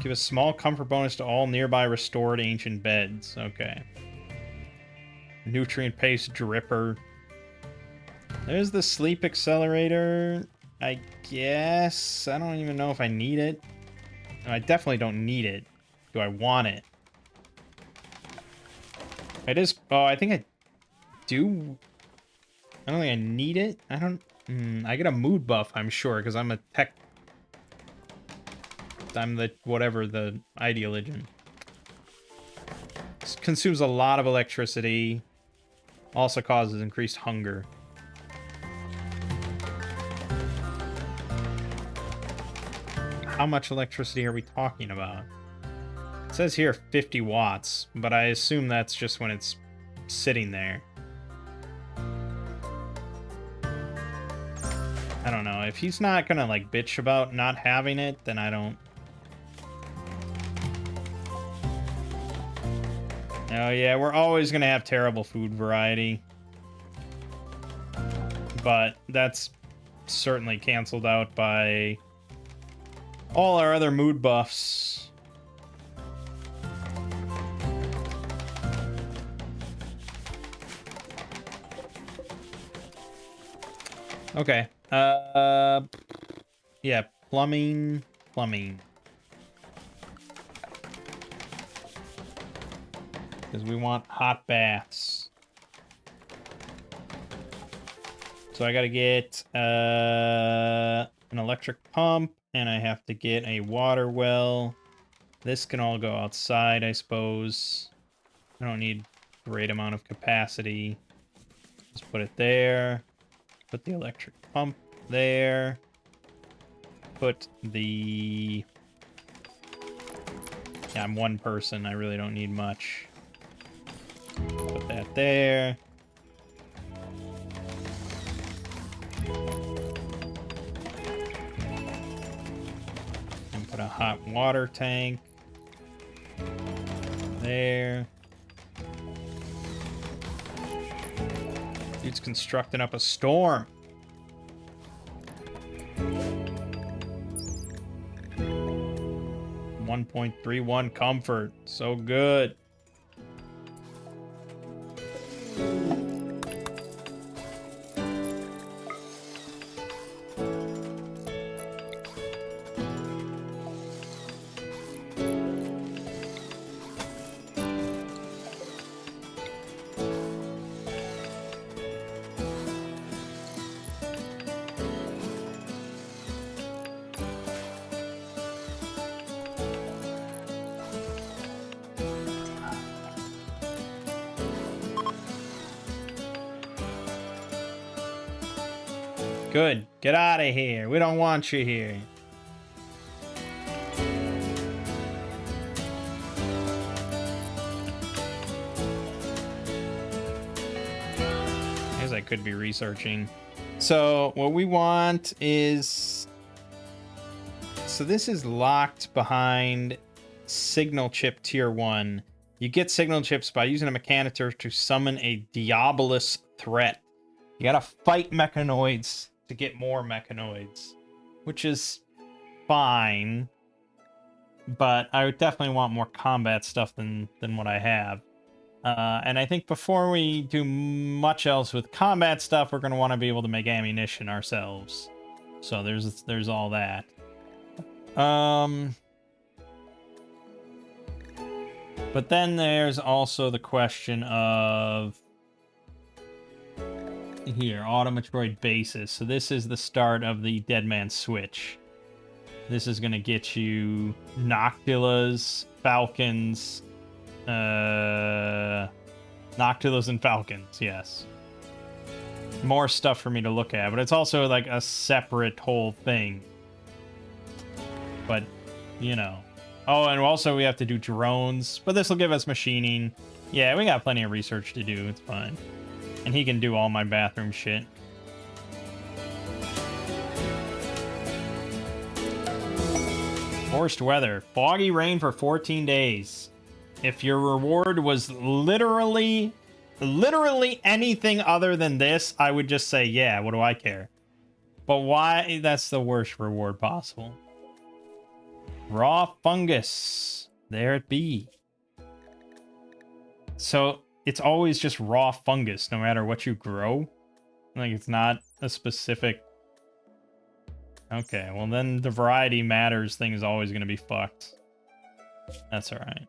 Give a small comfort bonus to all nearby restored ancient beds. Okay. Nutrient paste dripper. There's the sleep accelerator. I guess. I don't even know if I need it. No, I definitely don't need it. Do I want it? It is... Oh, I think I do. I don't think I need it. I don't... I get a mood buff, I'm sure, because I'm a tech... I'm the... whatever, the ideologian. This consumes a lot of electricity. Also causes increased hunger. How much electricity are we talking about? It says here 50 watts, but I assume that's just when it's sitting there. I don't know. If he's not gonna, like, bitch about not having it, then I don't... Oh yeah, we're always gonna have terrible food variety. But that's certainly canceled out by all our other mood buffs. Okay. Yeah, plumbing. Because we want hot baths. So I gotta get an electric pump, and I have to get a water well. This can all go outside, I suppose. I don't need a great amount of capacity. Just put it there. Put the electric pump there. Put the... Yeah, I'm one person. I really don't need much. Put that there. And put a hot water tank there. Dude's constructing up a storm. .31 comfort. So good. Good. Get out of here. We don't want you here. I guess I could be researching. So what we want is... So this is locked behind Signal Chip Tier 1. You get Signal Chips by using a Mechanitor to summon a Diabolus threat. You gotta fight Mechanoids to get more Mechanoids, which is fine, but I would definitely want more combat stuff than what I have. And I think before we do much else with combat stuff, we're going to want to be able to make ammunition ourselves. So there's all that. But then there's also the question of... Here, Automatroid Bases. So this is the start of the Dead Man Switch. This is going to get you Noctulas, Falcons... Noctulas and Falcons, yes. More stuff for me to look at, but it's also like a separate whole thing. But, you know. Oh, and also we have to do drones, but this will give us machining. Yeah, we got plenty of research to do, it's fine. And he can do all my bathroom shit. Forced weather. Foggy rain for 14 days. If your reward was literally anything other than this, I would just say, yeah, what do I care? But why? That's the worst reward possible. Raw fungus. There it be. So it's always just raw fungus, no matter what you grow. Like, it's not a specific... Okay, well then the variety matters thing is always going to be fucked. That's alright.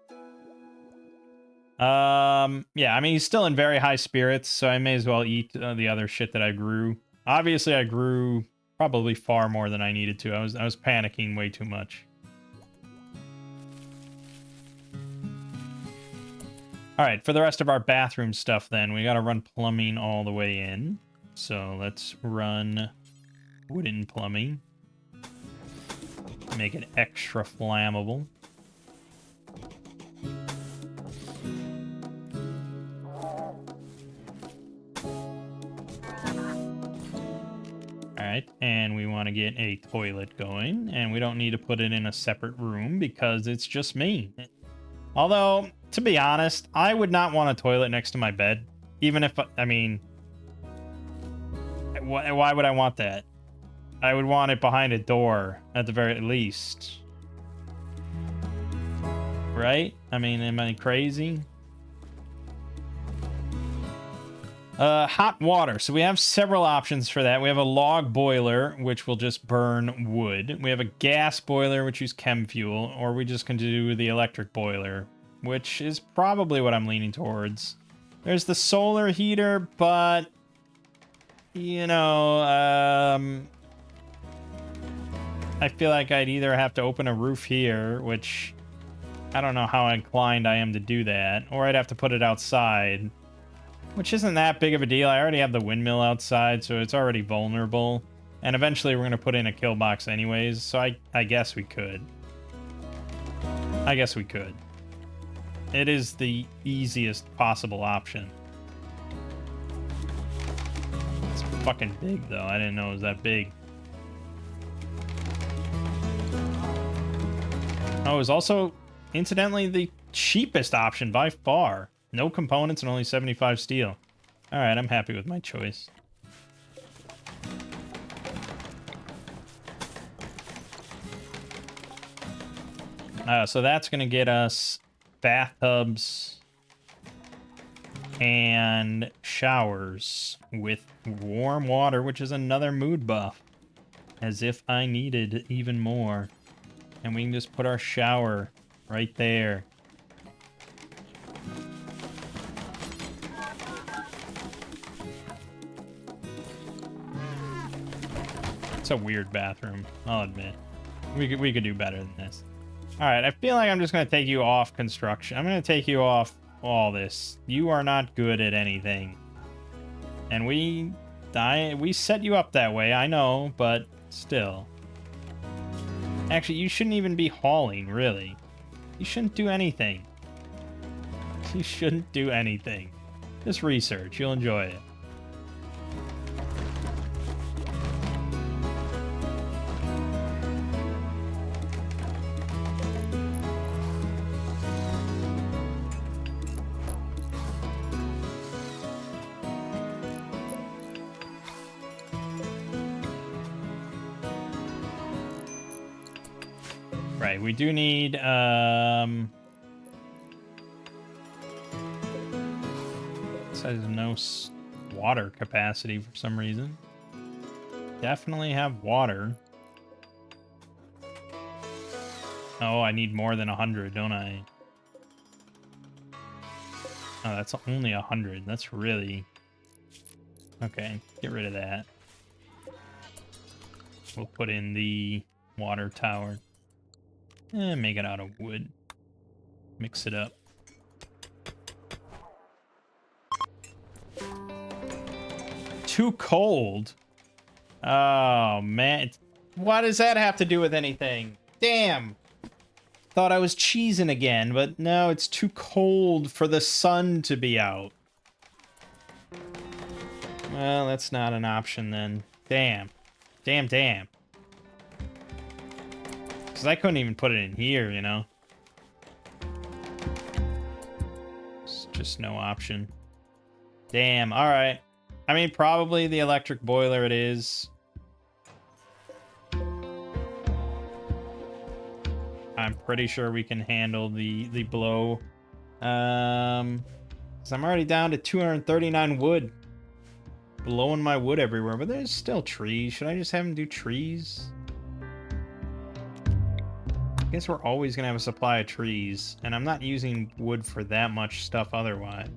Yeah, I mean, he's still in very high spirits, so I may as well eat the other shit that I grew. Obviously, I grew probably far more than I needed to. I was panicking way too much. Alright, for the rest of our bathroom stuff then, we gotta run plumbing all the way in. So let's run wooden plumbing. Make it extra flammable. Alright, and we want to get a toilet going, and we don't need to put it in a separate room because it's just me. Although, to be honest, I would not want a toilet next to my bed. Even if, I mean... Why would I want that? I would want it behind a door, at the very least. Right? I mean, am I crazy? Hot water. So we have several options for that. We have a log boiler, which will just burn wood. We have a gas boiler, which uses chem fuel, or we just can do the electric boiler, which is probably what I'm leaning towards. There's the solar heater, but, you know, I feel like I'd either have to open a roof here, which I don't know how inclined I am to do that, or I'd have to put it outside. Which isn't that big of a deal. I already have the windmill outside, so it's already vulnerable. And eventually we're going to put in a kill box anyways, so I guess we could. I guess we could. It is the easiest possible option. It's fucking big, though. I didn't know it was that big. Oh, it was also, incidentally, the cheapest option by far. No components and only 75 steel. Alright, I'm happy with my choice. So that's going to get us bathtubs and showers with warm water, which is another mood buff. As if I needed even more. And we can just put our shower right there. It's a weird bathroom, I'll admit. We could do better than this. Alright, I feel like I'm just going to take you off construction. I'm going to take you off all this. You are not good at anything. And we We set you up that way, I know, but still. Actually, you shouldn't even be hauling, really. You shouldn't do anything. You shouldn't do anything. Just research. You'll enjoy it. Right, we do need, it says no water capacity for some reason. Definitely have water. Oh, I need more than 100, don't I? Oh, that's only 100. That's really... Okay, get rid of that. We'll put in the water tower. Make it out of wood. Mix it up. Too cold? Oh, man. What does that have to do with anything? Damn. Thought I was cheesing again, but no, it's too cold for the sun to be out. Well, that's not an option then. Damn. Damn. Because I couldn't even put it in here, you know? It's just no option. Damn, alright. I mean, probably the electric boiler it is. I'm pretty sure we can handle the blow. 'Cause I'm already down to 239 wood. Blowing my wood everywhere, but there's still trees. Should I just have them do trees? I guess we're always gonna have a supply of trees, and I'm not using wood for that much stuff otherwise.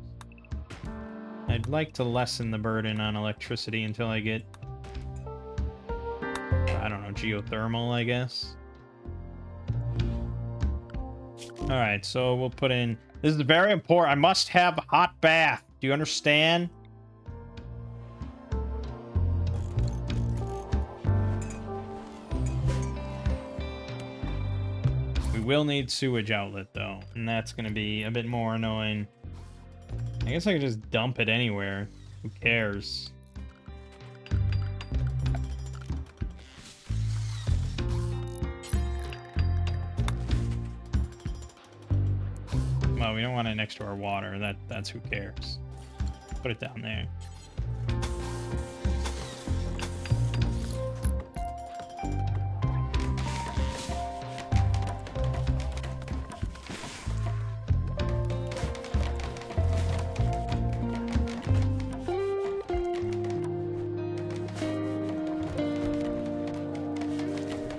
I'd like to lessen the burden on electricity until I get, I don't know, geothermal, I guess. Alright, so we'll put in... This is very important. I must have a hot bath. Do you understand? We will need sewage outlet, though, and that's going to be a bit more annoying. I guess I could just dump it anywhere. Who cares? Well, we don't want it next to our water. That's who cares. Put it down there.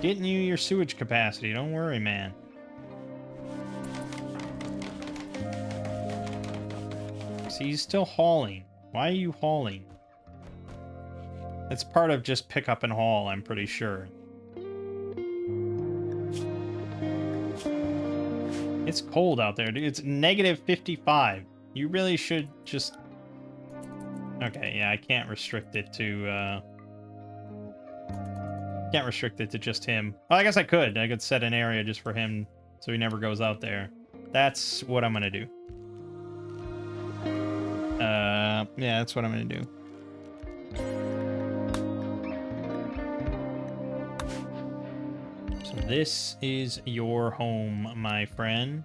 Getting you your sewage capacity. Don't worry, man. See, he's still hauling. Why are you hauling? It's part of just pick up and haul, I'm pretty sure. It's cold out there, dude. It's negative 55. You really should just... Okay, yeah, I can't restrict it to, Can't restrict it to just him. Well, I guess I could. I could set an area just for him so he never goes out there. That's what I'm gonna do. Yeah, that's what I'm gonna do. So this is your home, my friend.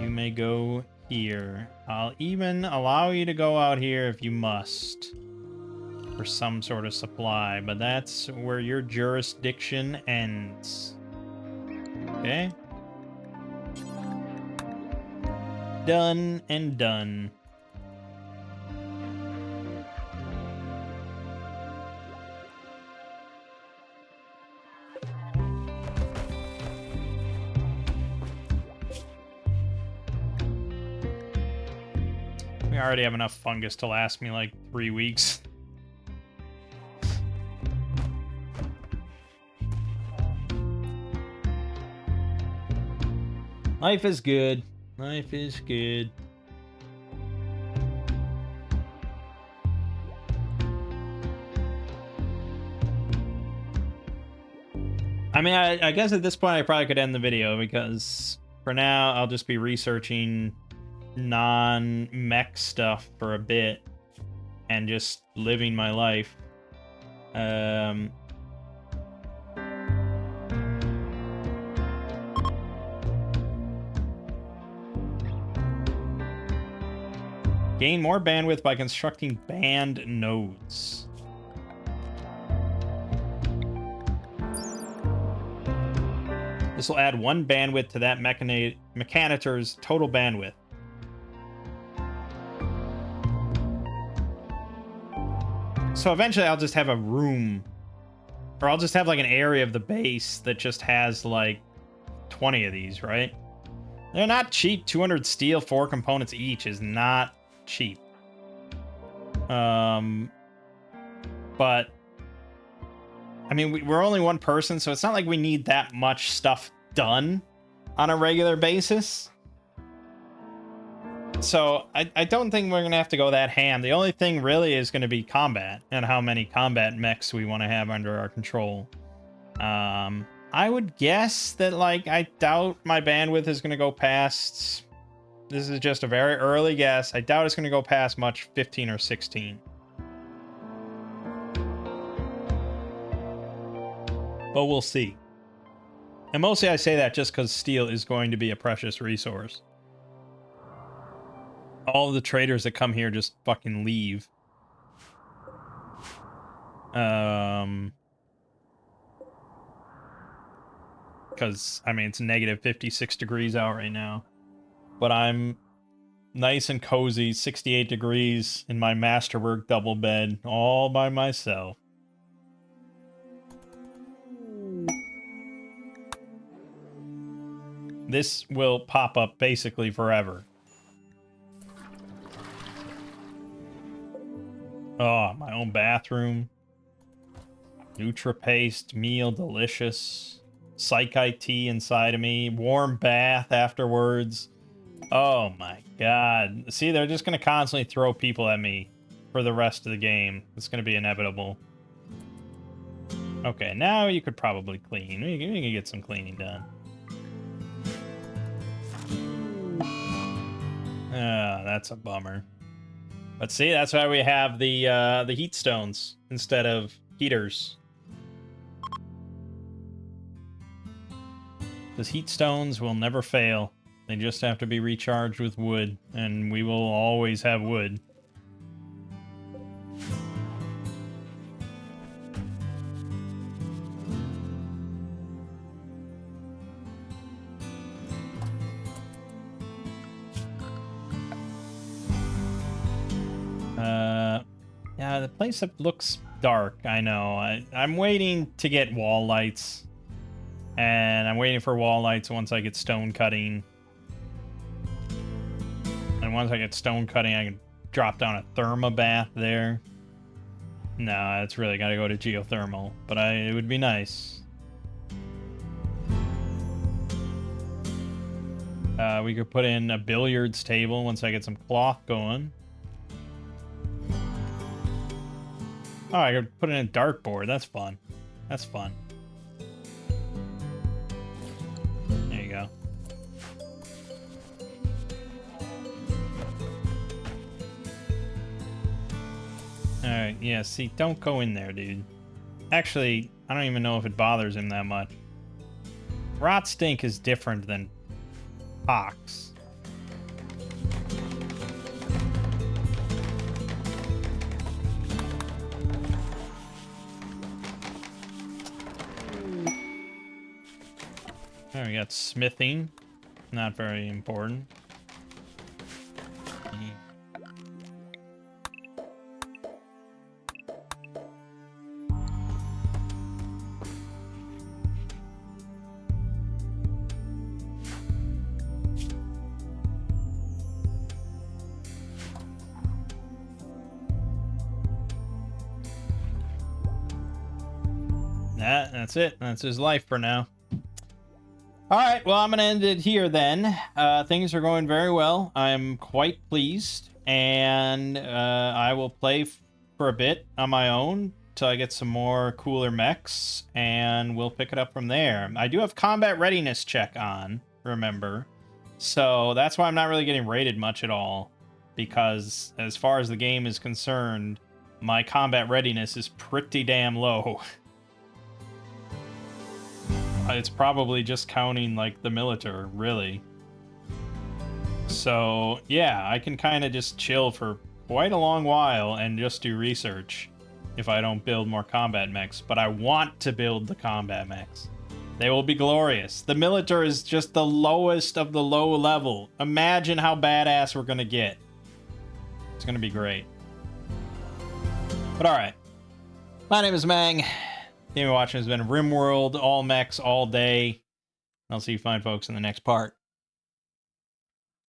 You may go here. I'll even allow you to go out here if you must. For some sort of supply, but that's where your jurisdiction ends. Okay? Done and done. We already have enough fungus to last me like 3 weeks. Life is good. Life is good. I mean, I guess at this point I probably could end the video, because for now I'll just be researching non-mech stuff for a bit and just living my life. Gain more bandwidth by constructing band nodes. This will add 1 bandwidth to that mechanitor's total bandwidth. So eventually I'll just have a room, or I'll just have like an area of the base that just has like 20 of these, right? They're not cheap. 200 steel, 4 components each is not cheap. But I mean, we're only one person, so it's not like we need that much stuff done on a regular basis. So I don't think we're going to have to go that ham. The only thing really is going to be combat and how many combat mechs we want to have under our control. I would guess that, like, I doubt my bandwidth is going to go past... This is just a very early guess. I doubt it's going to go past much 15 or 16. But we'll see. And mostly I say that just because steel is going to be a precious resource. All of the traders that come here just fucking leave. Because, I mean, it's negative 56 degrees out right now. But I'm nice and cozy, 68 degrees in my masterwork double bed, all by myself. This will pop up basically forever. Oh, my own bathroom. Nutra-paste, meal, delicious. Psychite tea inside of me. Warm bath afterwards. Oh my god. See, they're just going to constantly throw people at me for the rest of the game. It's going to be inevitable. Okay, now you could probably clean. We can get some cleaning done. Ah, that's a bummer. But see, that's why we have the heat stones instead of heaters. Because heat stones will never fail. They just have to be recharged with wood, and we will always have wood. Yeah, the place looks dark, I know. I'm waiting to get wall lights. And I'm waiting for wall lights once I get stone cutting. And once I get stone cutting, I can drop down a thermobath there. No, it's really got to go to geothermal. But it would be nice. We could put in a billiards table once I get some cloth going. Oh, I could put in a dartboard. That's fun. That's fun. There you go. Alright, yeah, see, don't go in there, dude. Actually, I don't even know if it bothers him that much. Rot stink is different than pox. There we got smithing. Not very important. That's it. That's his life for now. All right, well, I'm going to end it here then. Things are going very well. I'm quite pleased, and I will play for a bit on my own till I get some more cooler mechs, and we'll pick it up from there. I do have combat readiness check on, remember. So that's why I'm not really getting rated much at all, because as far as the game is concerned, my combat readiness is pretty damn low. It's probably just counting, like, the military, really. So, yeah, I can kind of just chill for quite a long while and just do research if I don't build more combat mechs. But I want to build the combat mechs. They will be glorious. The military is just the lowest of the low level. Imagine how badass we're going to get. It's going to be great. But alright. My name is Mangg. The game you're watching has been Rimworld, all mechs, all day. I'll see you fine folks in the next part.